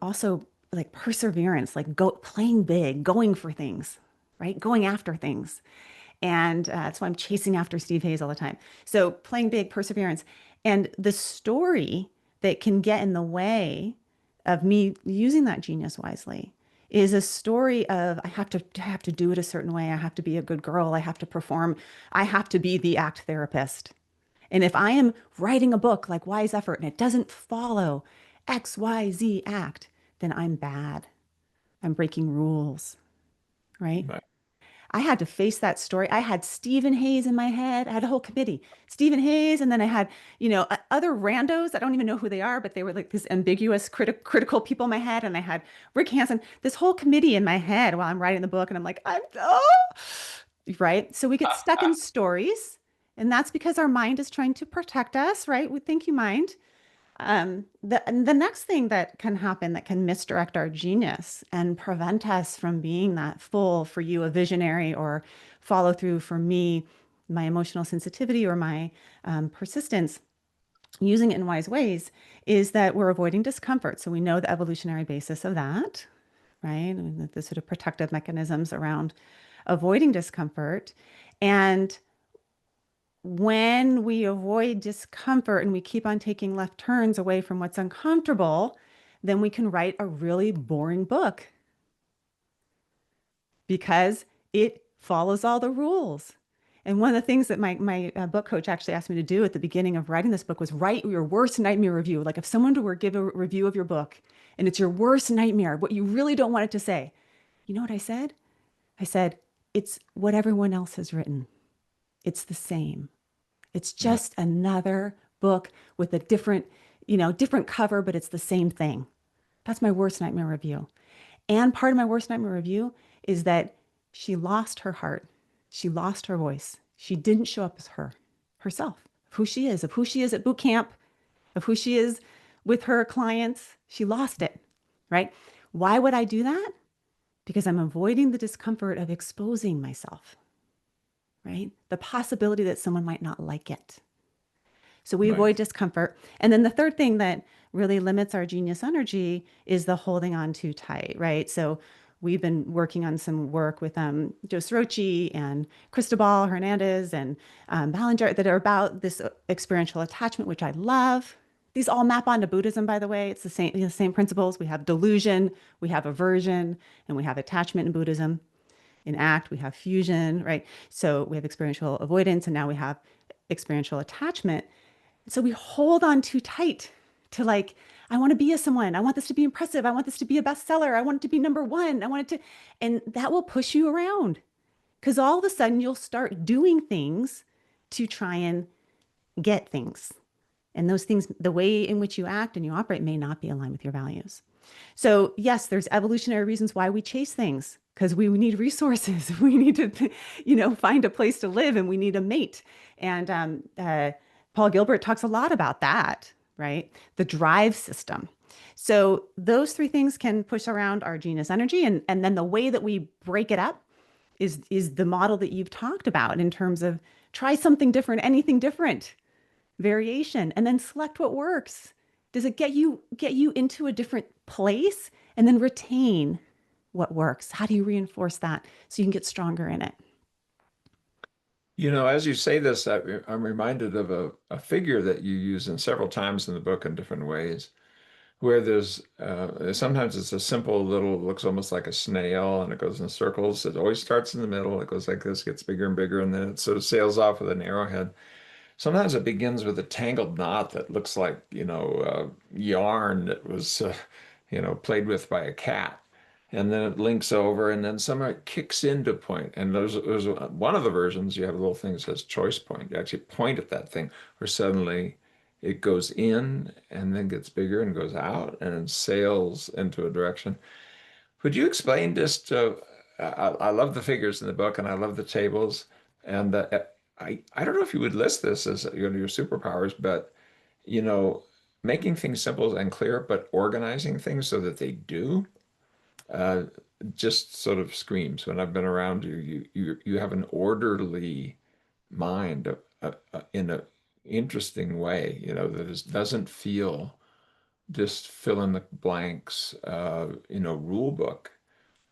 also like perseverance, like playing big, going for things, right? Going after things. And that's why I'm chasing after Steve Hayes all the time. So playing big, perseverance, and the story that can get in the way of me using that genius wisely is a story of I have to do it a certain way. I have to be a good girl. I have to perform. I have to be the act therapist. And if I am writing a book like Wise Effort and it doesn't follow XYZ act, then I'm bad. I'm breaking rules, right? Right. I had to face that story. I had Stephen Hayes in my head. I had a whole committee, Stephen Hayes, and then I had, other randos. I don't even know who they are, but they were like this ambiguous, critical people in my head. And I had Rick Hansen, this whole committee in my head while I'm writing the book, and I'm like, right. So we get stuck in stories, and that's because our mind is trying to protect us, right? We think you mind. And the next thing that can happen that can misdirect our genius and prevent us from being that full for you, a visionary, or follow through for me, my emotional sensitivity or my persistence, using it in wise ways, is that we're avoiding discomfort. So we know the evolutionary basis of that, right? And the sort of protective mechanisms around avoiding discomfort. And when we avoid discomfort and we keep on taking left turns away from what's uncomfortable, then we can write a really boring book because it follows all the rules. And one of the things that my book coach actually asked me to do at the beginning of writing this book was write your worst nightmare review. Like if someone were to give a review of your book and it's your worst nightmare, what you really don't want it to say, you know what I said? I said, it's what everyone else has written. It's the same. It's Yeah. just another book with a different cover, but it's the same thing. That's my worst nightmare review. And part of my worst nightmare review is that she lost her heart. She lost her voice. She didn't show up as herself, of who she is at boot camp, of who she is with her clients. She lost it, right? Why would I do that? Because I'm avoiding the discomfort of exposing myself, right? The possibility that someone might not like it. So we avoid Right. discomfort. And then the third thing that really limits our genius energy is the holding on too tight, right? So we've been working on some work with Joe Srochi and Cristobal Hernandez and Ballinger that are about this experiential attachment, which I love. These all map onto Buddhism, by the way. It's the same principles. We have delusion, we have aversion, and we have attachment in Buddhism. In ACT, we have fusion, right? So we have experiential avoidance, and now we have experiential attachment. So we hold on too tight to like, I want to be a someone. I want this to be impressive. I want this to be a bestseller. I want it to be number one. I want it to, and that will push you around because all of a sudden you'll start doing things to try and get things. And those things, the way in which you act and you operate may not be aligned with your values. So, yes, there's evolutionary reasons why we chase things because we need resources. We need to, find a place to live and we need a mate. And Paul Gilbert talks a lot about that, right? The drive system. So, those three things can push around our genius energy. And then the way that we break it up is the model that you've talked about in terms of try something different, anything different, variation, and then select what works. Does it get you into a different place and then retain what works? How do you reinforce that so you can get stronger in it? You know, as you say this, I'm reminded of a figure that you use in several times in the book in different ways, where there's sometimes it's a simple little, looks almost like a snail and it goes in circles. It always starts in the middle. It goes like this, gets bigger and bigger, and then it sort of sails off with an arrowhead. Sometimes it begins with a tangled knot that looks like, yarn that was, played with by a cat. And then it links over, and then somehow it kicks into point. And there's one of the versions, you have a little thing that says choice point. You actually point at that thing, where suddenly it goes in and then gets bigger and goes out and then sails into a direction. Would you explain this to, I love the figures in the book and I love the tables. And I don't know if you would list this as your superpowers, but you know, making things simple and clear, but organizing things so that they do, uh, just sort of screams. When I've been around you, you have an orderly mind in a interesting way, that doesn't feel just fill in the blanks, rule book.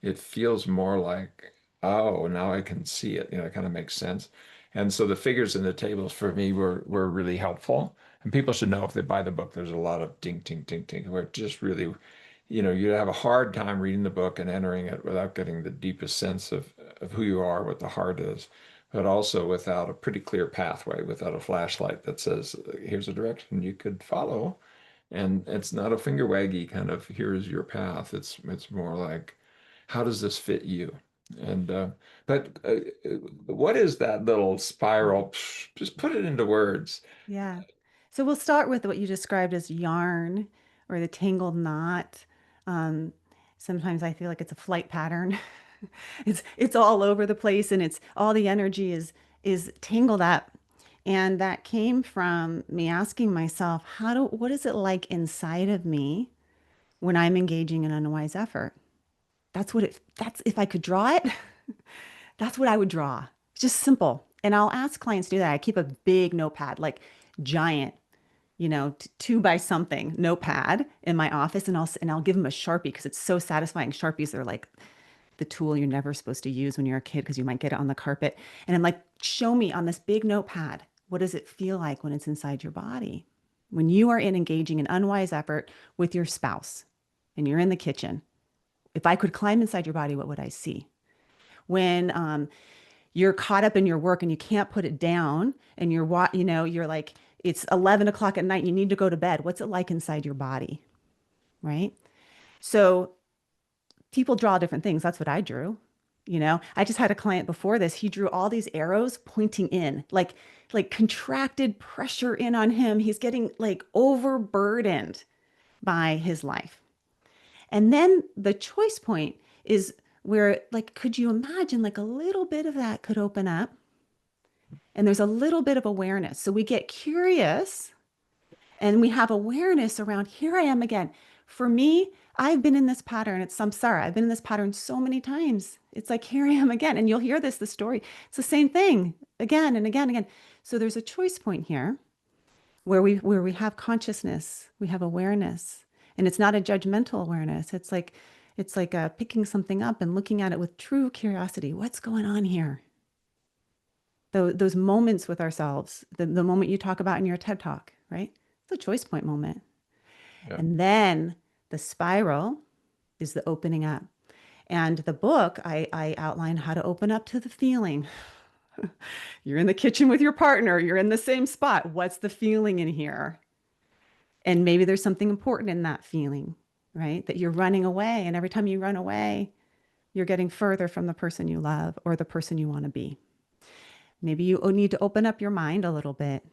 It feels more like, oh, now I can see it. It kind of makes sense. And so the figures in the tables for me were really helpful. And people should know if they buy the book, there's a lot of ding, ding, ding, ding, where it just really, you have a hard time reading the book and entering it without getting the deepest sense of who you are, what the heart is, but also without a pretty clear pathway, without a flashlight that says, here's a direction you could follow. And it's not a finger waggy kind of, here's your path. It's more like, how does this fit you? And but what is that little spiral? Just put it into words. Yeah. So we'll start with what you described as yarn or the tangled knot. Um, Sometimes I feel like it's a flight pattern. It's all over the place and it's all the energy is tangled up. And that came from me asking myself, what is it like inside of me when I'm engaging in unwise effort? That's if I could draw it, that's what I would draw. It's just simple. And I'll ask clients to do that. I keep a big notepad, like giant, 2 by something notepad in my office, and I'll give them a Sharpie because it's so satisfying. Sharpies are like the tool you're never supposed to use when you're a kid because you might get it on the carpet. And I'm like, show me on this big notepad, what does it feel like when it's inside your body? When you are engaging in unwise effort with your spouse and you're in the kitchen, if I could climb inside your body, what would I see? When you're caught up in your work and you can't put it down and you're like, it's 11 o'clock at night, you need to go to bed. What's it like inside your body? Right. So people draw different things. That's what I drew. I just had a client before this. He drew all these arrows pointing in, like contracted pressure in on him. He's getting like overburdened by his life. And then the choice point is where, like, could you imagine like a little bit of that could open up and there's a little bit of awareness. So we get curious and we have awareness around here I am again. For me, I've been in this pattern. It's samsara. I've been in this pattern so many times. It's like, here I am again. And you'll hear the story. It's the same thing again and again and again. So there's a choice point here where we have consciousness, we have awareness, and it's not a judgmental awareness. It's like picking something up and looking at it with true curiosity. What's going on here? Those moments with ourselves, the moment you talk about in your TED Talk, right? It's a choice point moment. Yeah. And then the spiral is the opening up. And the book, I outline how to open up to the feeling. You're in the kitchen with your partner, you're in the same spot. What's the feeling in here? And maybe there's something important in that feeling, right? That you're running away. And every time you run away, you're getting further from the person you love or the person you want to be. Maybe you need to open up your mind a little bit,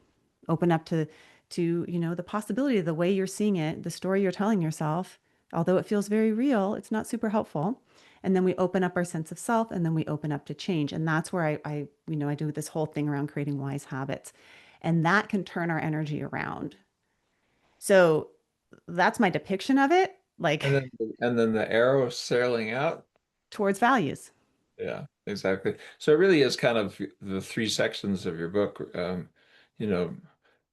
open up to, the possibility, the way you're seeing it, the story you're telling yourself. Although it feels very real, it's not super helpful. And then we open up our sense of self, and then we open up to change. And that's where I do this whole thing around creating wise habits. And that can turn our energy around. So that's my depiction of it, like And then the arrow sailing out. towards values. Yeah, exactly. So it really is kind of the three sections of your book. You know,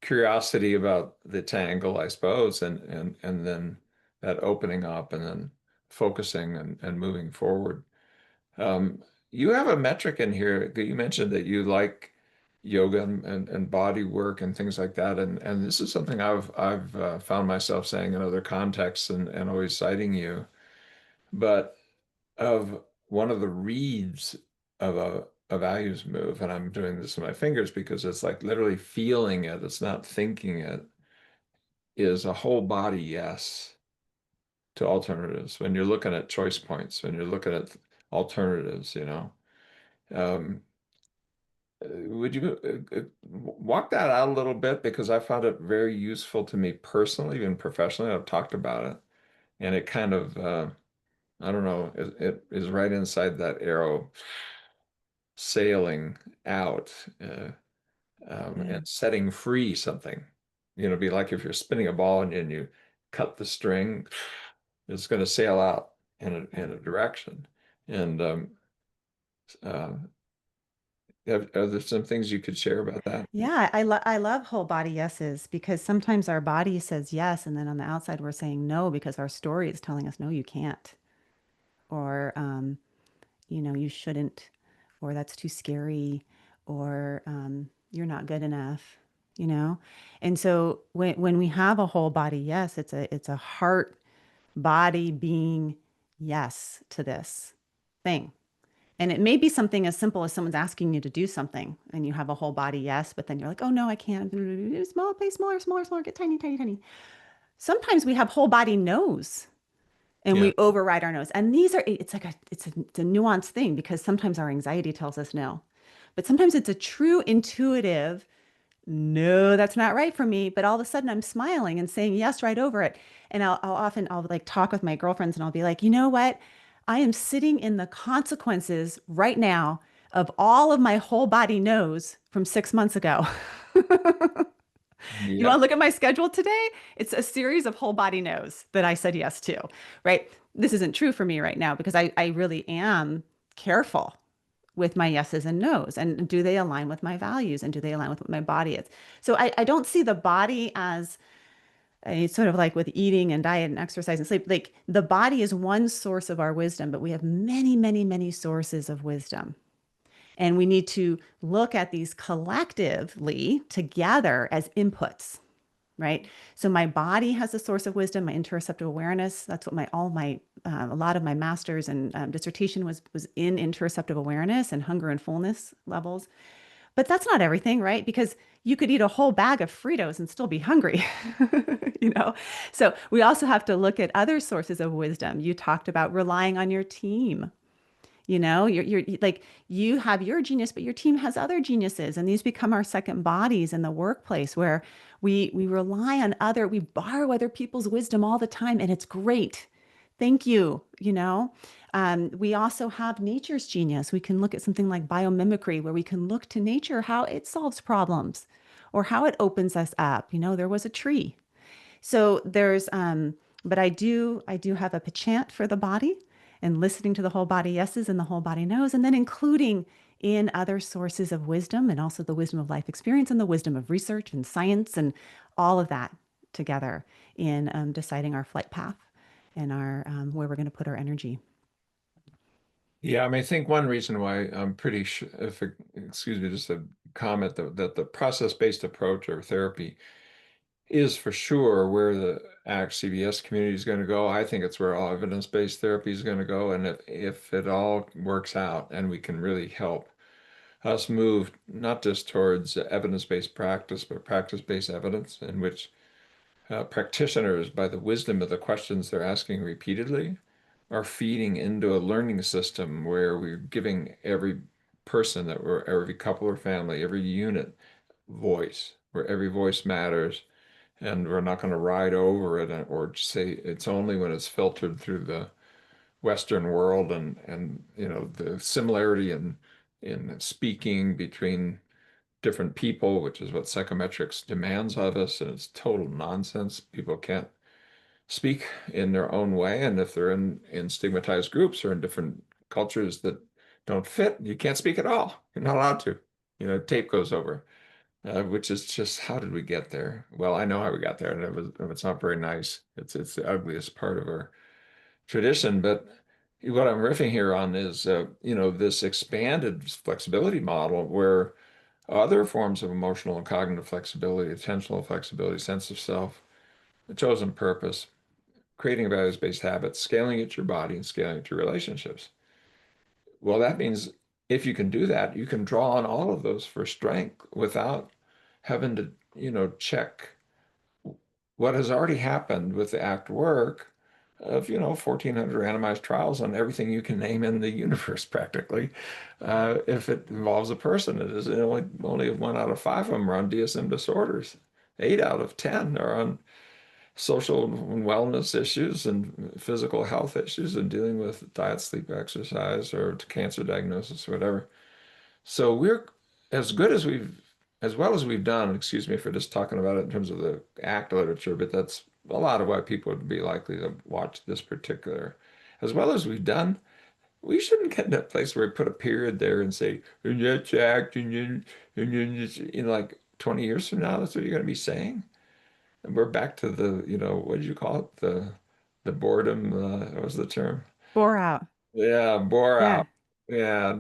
curiosity about the tangle, I suppose, and then that opening up, and then focusing and moving forward. You have a metric in here that you mentioned that you like yoga and body work and things like that, and this is something I've found myself saying in other contexts and always citing you, but of one of the reads of a values move, and I'm doing this with my fingers because it's like literally feeling it, it's not thinking it, is a whole body yes to alternatives. When you're looking at choice points, when you're looking at alternatives, Um, would you walk that out a little bit? Because I found it very useful to me personally, even professionally. I've talked about it, and it kind of, I don't know, it is right inside that arrow sailing out Yeah. and setting free something. Be like if you're spinning a ball and you cut the string, it's going to sail out in a direction. And uh, are there some things you could share about that? Yeah, I love whole body yeses because sometimes our body says yes, and then on the outside we're saying no because our story is telling us no, you can't, or you shouldn't, or that's too scary, or you're not good enough, you know. And so when we have a whole body yes, it's a heart body being yes to this thing. And it may be something as simple as someone's asking you to do something and you have a whole body yes, but then you're like, oh no, I can't. Small, play smaller, smaller, smaller, get tiny, tiny, tiny. Sometimes we have whole body no's and Yeah. we override our no's. And these are, it's a nuanced thing because sometimes our anxiety tells us no. But sometimes it's a true intuitive no, that's not right for me. But all of a sudden I'm smiling and saying yes right over it. And I'll like talk with my girlfriends and I'll be like, you know what? I am sitting in the consequences right now of all of my whole body knows from 6 months ago. You want to Yep. look at my schedule today? It's a series of whole body no's that I said yes to, right? This isn't true for me right now because I really am careful with my yeses and nos, and do they align with my values, and do they align with what my body is? So I don't see the body as a sort of like with eating and diet and exercise and sleep, like the body is one source of our wisdom, but we have many, many, many sources of wisdom. And we need to look at these collectively together as inputs, right? So my body has a source of wisdom, my interoceptive awareness. That's what a lot of my master's and dissertation was in interoceptive awareness and hunger and fullness levels. But that's not everything, right? Because you could eat a whole bag of Fritos and still be hungry, you know? So we also have to look at other sources of wisdom. You talked about relying on your team. You're like you have your genius, but your team has other geniuses, and these become our second bodies in the workplace where we rely on we borrow other people's wisdom all the time, and it's great. Thank you. We also have nature's genius. We can look at something like biomimicry, where we can look to nature how it solves problems or how it opens us up. There was a tree. So But I do have a penchant for the body and listening to the whole body yeses and the whole body knows, and then including in other sources of wisdom and also the wisdom of life experience and the wisdom of research and science and all of that together in deciding our flight path and our where we're going to put our energy. Yeah, I mean, I think one reason why I'm pretty sure, if excuse me, just a comment that the process-based approach or therapy is for sure where the ACT CBS community is going to go. I think it's where all evidence-based therapy is going to go. And if it all works out and we can really help us move not just towards evidence-based practice, but practice-based evidence in which practitioners, by the wisdom of the questions they're asking repeatedly, are feeding into a learning system where we're giving every person that we're, every couple or family, every unit voice, where every voice matters, and we're not going to ride over it or say it's only when it's filtered through the Western world and the similarity in speaking between different people, which is what psychometrics demands of us, and it's total nonsense. People can't speak in their own way, and if they're in stigmatized groups or in different cultures that don't fit, you can't speak at all. You're not allowed to. Tape goes over, which is just how did we get there? Well, I know how we got there, and it's not very nice. It's the ugliest part of our tradition. But what I'm riffing here on is, this expanded flexibility model where other forms of emotional and cognitive flexibility, attentional flexibility, sense of self, a chosen purpose, creating values-based habits, scaling it to your body, and scaling it to your relationships. Well, that means if you can do that, you can draw on all of those for strength without having to, check what has already happened with the ACT work of, 1,400 randomized trials on everything you can name in the universe practically. If it involves a person, it is only 1 out of 5 of them are on DSM disorders. 8 out of 10 are on social and wellness issues and physical health issues and dealing with diet, sleep, exercise, or cancer diagnosis, or whatever. So we're as good as as well as we've done, excuse me for just talking about it in terms of the ACT literature, but that's a lot of why people would be likely to watch this particular. As well as we've done, we shouldn't get in a place where we put a period there and say, and that's ACT, in like 20 years from now, that's what you're going to be saying. And we're back to the, what did you call it? The boredom, what was the term? Bore out. Yeah, bore Yeah. out. Yeah,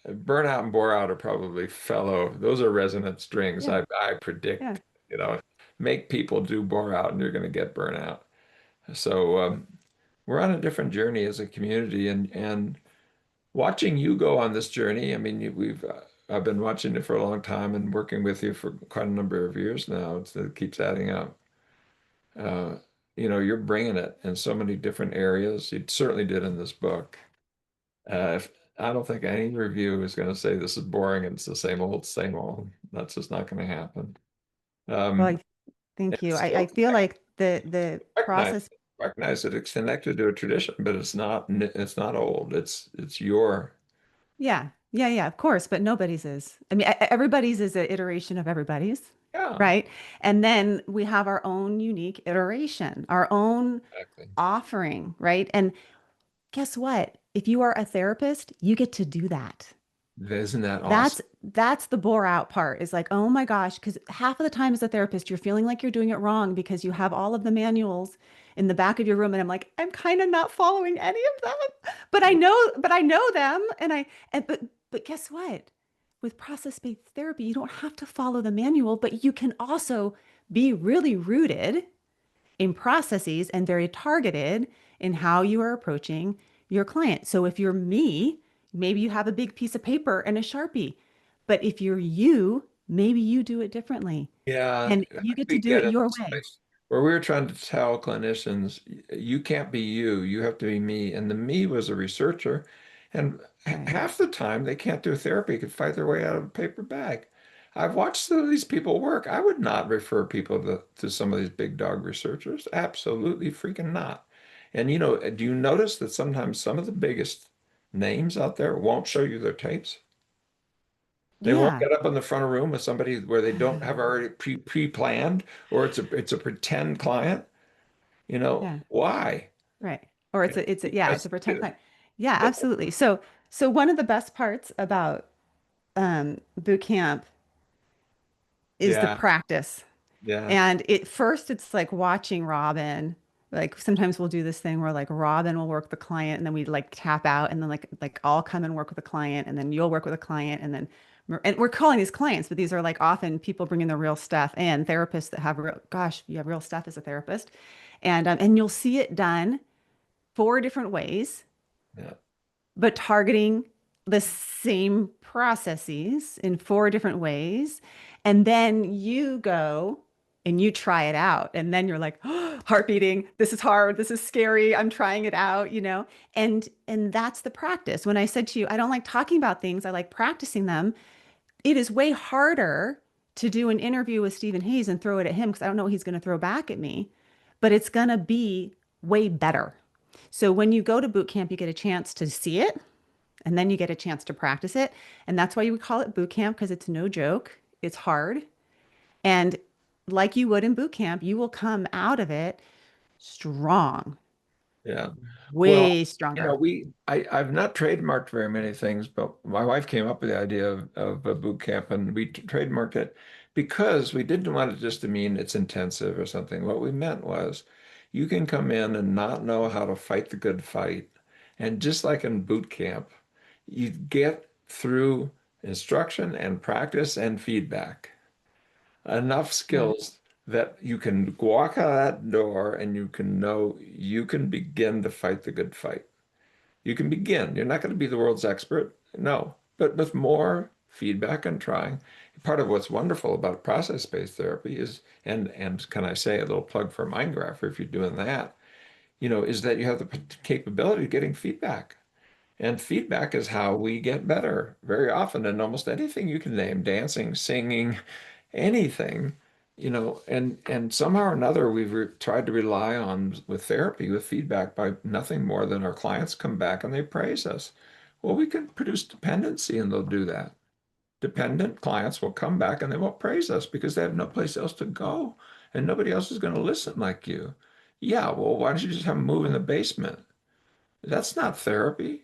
burnout and bore out are probably fellow. Those are resonant strings. Yeah. I Yeah. predict, make people do bore out and you're going to get burnout. So we're on a different journey as a community, and watching you go on this journey. I mean, I've been watching it for a long time and working with you for quite a number of years now. It keeps adding up. Uh, you're bringing it in so many different areas. You certainly did in this book. If I don't think any review is going to say this is boring and it's the same old, same old. That's just not going to happen. Well, Um, thank you. it's I still feel like the recognize process. recognize that it's connected to a tradition, but it's not old. It's your Yeah. Yeah. Yeah. Of course. But nobody's is. I mean, everybody's is an iteration of everybody's. yeah, Right. And then we have our own unique iteration, our own exactly. offering. Right. And guess what? If you are a therapist, you get to do that. Isn't that awesome? That's the bore out part is like, oh my gosh, because half of the time as a therapist, you're feeling like you're doing it wrong because you have all of the manuals in the back of your room. And I'm like, I'm kind of not following any of them, but I know them. But guess what? With process-based therapy, you don't have to follow the manual, but you can also be really rooted in processes and very targeted in how you are approaching your client. So if you're me, maybe you have a big piece of paper and a Sharpie. But if you're you, maybe you do it differently Yeah, and I you think get to we do get it in your this way. place where we were trying to tell clinicians, you can't be you, you have to be me. And the me was a researcher. And Right. half the time they can't do therapy, could fight their way out of a paper bag. I've watched some of these people work. I would not refer people to some of these big dog researchers. Absolutely freaking not. And do you notice that sometimes some of the biggest names out there won't show you their tapes? They won't Yeah. get up in the front of room with somebody where they don't have already pre-planned, or it's a pretend client. Yeah. Why? Right. Or yeah, it's Because a pretend client. Yeah, absolutely. So one of the best parts about boot camp is the yeah, practice. yeah, And at first, it's like watching Robin. Like sometimes we'll do this thing where like Robin will work the client, and then we like tap out, and then like I'll come and work with a client, and then you'll work with a client, and then and we're calling these clients, but these are like often people bringing their real stuff and therapists that have real, gosh, you have real stuff as a therapist, and you'll see it done four different ways yeah, but targeting the same processes in four different ways. And then you go and you try it out. And then you're like, oh, heart beating, this is hard, this is scary, I'm trying it out, you know? And that's the practice. When I said to you, I don't like talking about things, I like practicing them. It is way harder to do an interview with Stephen Hayes and throw it at him because I don't know what he's going to throw back at me, but it's going to be way better. So when you go to boot camp, you get a chance to see it and then you get a chance to practice it. And that's why we call it boot camp because it's no joke. It's hard. And like you would in boot camp, you will come out of it strong, yeah. Well, way stronger. I've not trademarked very many things, but my wife came up with the idea of a boot camp, and we trademarked it because we didn't want it just to mean it's intensive or something. What we meant was you can come in and not know how to fight the good fight. And just like in boot camp, you get through instruction and practice and feedback enough Yeah. skills that you can walk out of that door and you can know you can begin to fight the good fight. You can begin. You're not going to be the world's expert, no, but with more feedback and trying. Part of what's wonderful about process-based therapy is, and can I say a little plug for Mindgrapher if you're doing that, is that you have the capability of getting feedback. And feedback is how we get better very often in almost anything you can name, dancing, singing, anything, and somehow or another we've tried to rely on with therapy, with feedback by nothing more than our clients come back and they praise us. Well, we can produce dependency and they'll do that. Dependent clients will come back and they won't praise us because they have no place else to go and nobody else is going to listen like you. Yeah, well, why don't you just have them move in the basement? That's not therapy.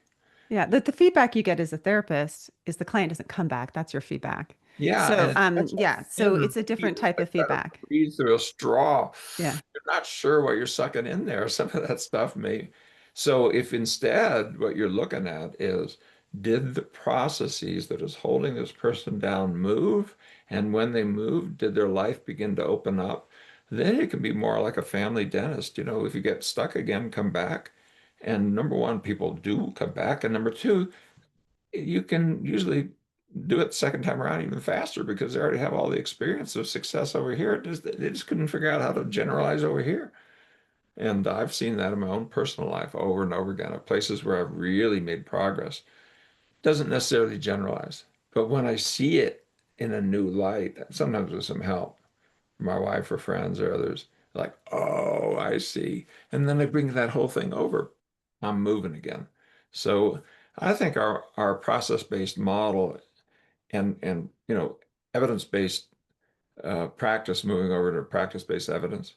Yeah, the feedback you get as a therapist is the client doesn't come back. That's your feedback. Yeah, So, and that's how yeah, so thin it's a breathe. different It's type like of trying to feedback. breathe through a straw. Yeah. You're not sure what you're sucking in there. Some of that stuff may. So if instead what you're looking at is, did the processes that is holding this person down move? And when they move, did their life begin to open up? Then it can be more like a family dentist. If you get stuck again, come back. And number one, people do come back. And number two, you can usually do it the second time around even faster because they already have all the experience of success over here. They just couldn't figure out how to generalize over here. And I've seen that in my own personal life over and over again at places where I've really made progress. Doesn't necessarily generalize, but when I see it in a new light, sometimes with some help, my wife or friends or others, like, oh, I see. And then they bring that whole thing over. I'm moving again. So I think our process-based model and evidence-based practice moving over to practice-based evidence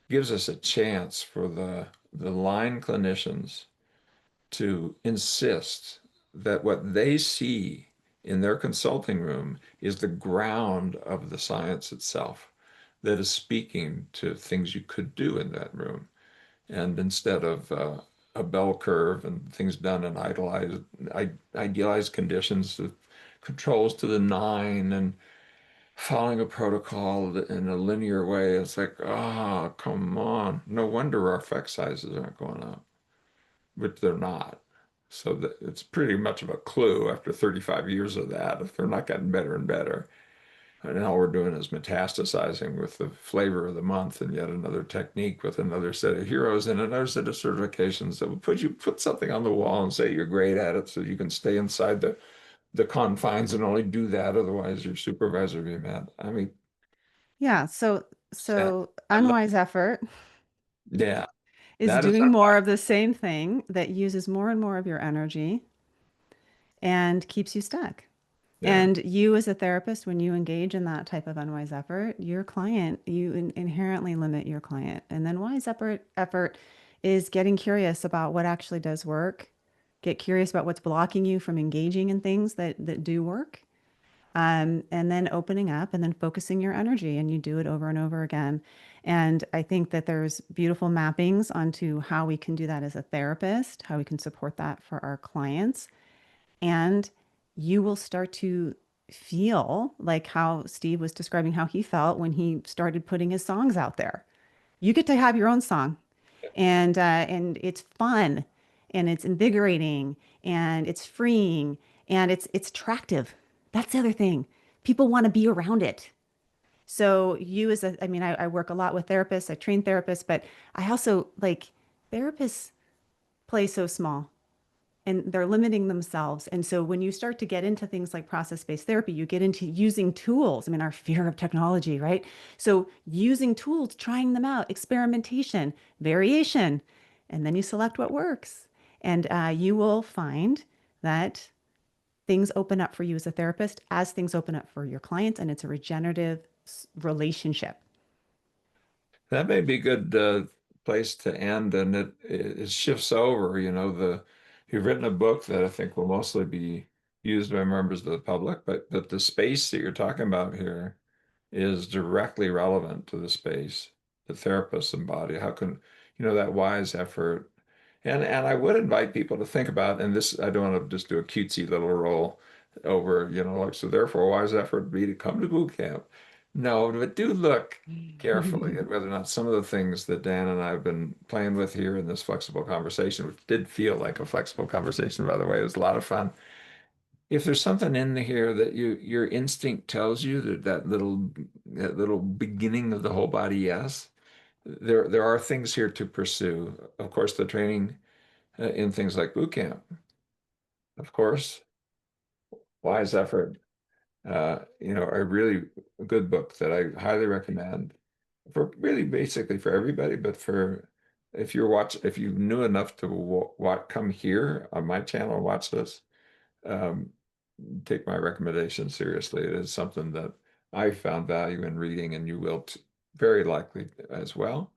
gives us a chance for the line clinicians to insist that what they see in their consulting room is the ground of the science itself that is speaking to things you could do in that room. And instead of a bell curve and things done in idealized conditions with controls to the nine and following a protocol in a linear way, it's like, oh, come on. No wonder our effect sizes aren't going up, but they're not. So it's pretty much of a clue after 35 years of that, if they're not getting better and better. And all we're doing is metastasizing with the flavor of the month and yet another technique with another set of heroes and another set of certifications that will put something on the wall and say you're great at it so you can stay inside the confines and only do that. Otherwise, your supervisor will be mad. I mean, Yeah. So, sad. so I love, unwise effort yeah, is that is doing more unwise. of the same thing that uses more and more of your energy and keeps you stuck. Yeah. And you, as a therapist, when you engage in that type of unwise effort, your client, you inherently limit your client. And then effort is getting curious about what actually does work. Get curious about what's blocking you from engaging in things that do work. And then opening up and then focusing your energy, and you do it over and over again. And I think that there's beautiful mappings onto how we can do that as a therapist, how we can support that for our clients. And you will start to feel like how Steve was describing how he felt when he started putting his songs out there. You get to have your own song, and it's fun, and it's invigorating, and it's freeing, and it's attractive. That's the other thing. People want to be around it. So you as a, I mean, I work a lot with therapists. I train therapists, but I also like therapists play so small and they're limiting themselves. And so when you start to get into things like process-based therapy, you get into using tools. I mean, our fear of technology, right? So using tools, trying them out, experimentation, variation, and then you select what works. And you will find that things open up for you as a therapist as things open up for your clients, and it's a regenerative relationship. That may be a good place to end, and it shifts over. The you've written a book that I think will mostly be used by members of the public, but the space that you're talking about here is directly relevant to the space the therapists embody. How can, that wise effort? And I would invite people to think about, and this, I don't want to just do a cutesy little roll over, like, so therefore, wise effort would be to come to boot camp. No, but do look carefully at whether or not some of the things that Dan and I have been playing with here in this flexible conversation, which did feel like a flexible conversation, by the way, it was a lot of fun. If there's something in here that your instinct tells you that little beginning of the whole body yes, there are things here to pursue. Of course, the training in things like boot camp, of course, wise effort, a really good book that I highly recommend for really basically for everybody, but for if you knew enough to come here on my channel and watch this, um, take my recommendation seriously. It is something that I found value in reading, and you will very likely as well.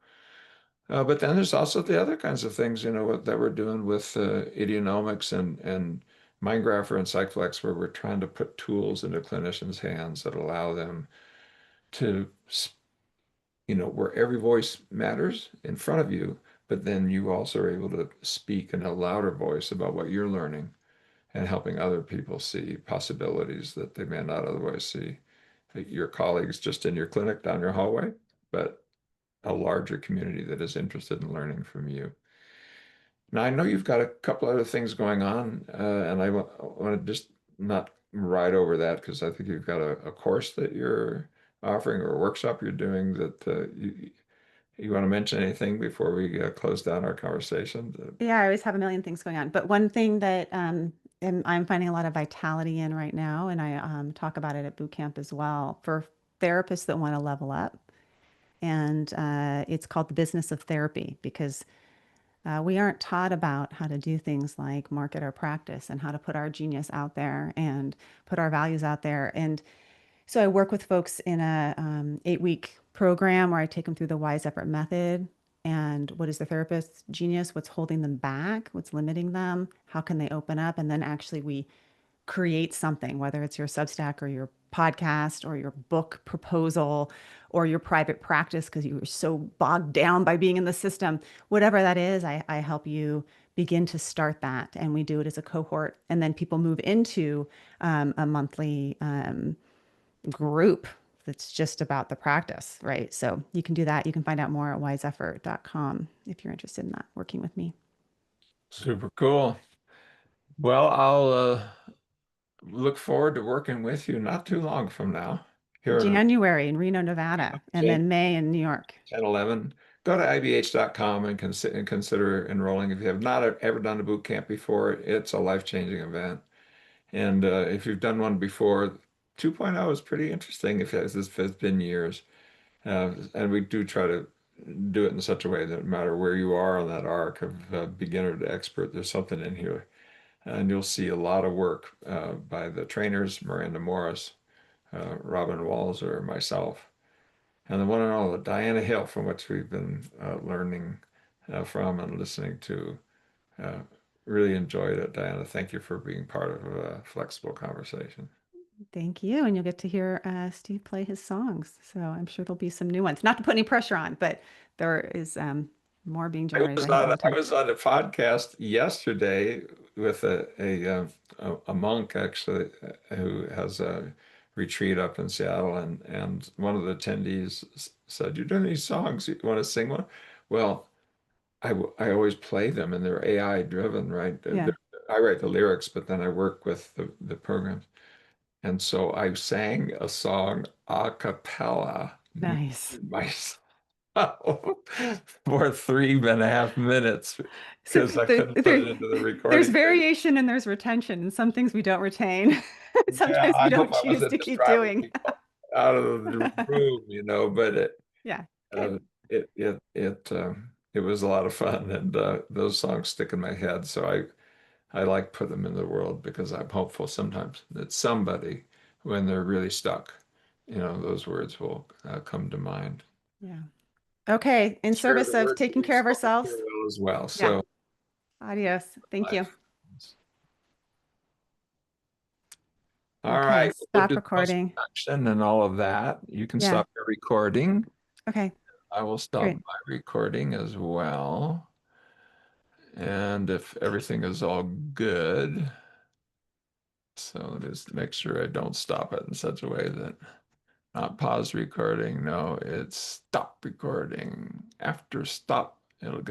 But then there's also the other kinds of things, that we're doing with idionomics and MindGrapher and PsychFlex, where we're trying to put tools into clinicians' hands that allow them to, where every voice matters in front of you, but then you also are able to speak in a louder voice about what you're learning and helping other people see possibilities that they may not otherwise see. Your colleagues just in your clinic down your hallway, but a larger community that is interested in learning from you. Now, I know you've got a couple other things going on, and I want to just not ride over that because I think you've got a course that you're offering or a workshop you're doing that you want to mention anything before we close down our conversation? Yeah, I always have a million things going on. But one thing that I'm finding a lot of vitality in right now, and I talk about it at boot camp as well, for therapists that want to level up. And it's called the business of therapy because we aren't taught about how to do things like market our practice and how to put our genius out there and put our values out there. And so I work with folks in a 8-week program where I take them through the WISE effort method and what is the therapist's genius, what's holding them back, what's limiting them, how can they open up, and then actually we create something, whether it's your Substack or your podcast or your book proposal or your private practice because you were so bogged down by being in the system, whatever that is, I help you begin to start that. And we do it as a cohort. And then people move into a monthly group that's just about the practice, right? So you can do that. You can find out more at wiseeffort.com if you're interested in that, working with me. Super cool. Well, I'll look forward to working with you not too long from now here January in Reno, Nevada, and in then May in New York. 10, 11. Go to ibh.com and consider enrolling. If you have not ever done a boot camp before, it's a life-changing event. And if you've done one before, 2.0 is pretty interesting if it's been years. And we do try to do it in such a way that no matter where you are on that arc of beginner to expert, there's something in here and you'll see a lot of work by the trainers, Miranda Morris, Robin Walzer, myself, and the one and all Diana Hill, from which we've been learning from and listening to. Uh, really enjoyed it, Diana. Thank you for being part of a flexible conversation. Thank you. And you'll get to hear Steve play his songs. So I'm sure there'll be some new ones. Not to put any pressure on, but there is more being generated, I think, all the I time. was on a podcast yesterday with a monk actually who has a retreat up in Seattle, and one of the attendees said, "You do any songs? You want to sing one?" Well, I always play them, and they're AI driven, right? Yeah. I write the lyrics, but then I work with the programs. And so I sang a song a cappella Nice. myself for 3.5 minutes So because I couldn't put it into the there's recording thing. variation and there's retention. And some things we don't retain. Yeah, Sometimes we I don't hope I choose to wasn't just keep driving doing. people out of the room, but Yeah, good. uh, it was a lot of fun, and those songs stick in my head. So I like put them in the world because I'm hopeful sometimes that somebody, when they're really stuck, those words will come to mind. Yeah. Okay. In Sure, service the of words taking being care of spoken here ourselves. well as well. Yeah. So, Adios. Thank you. life. All Okay. right, we'll Stop do the recording. post-production and all of that. You can Yeah. stop your recording. Okay. I will stop Great. my recording as well. And if everything is all good, so just make sure I don't stop it in such a way that not pause recording. No, it's stop recording. After stop, it'll get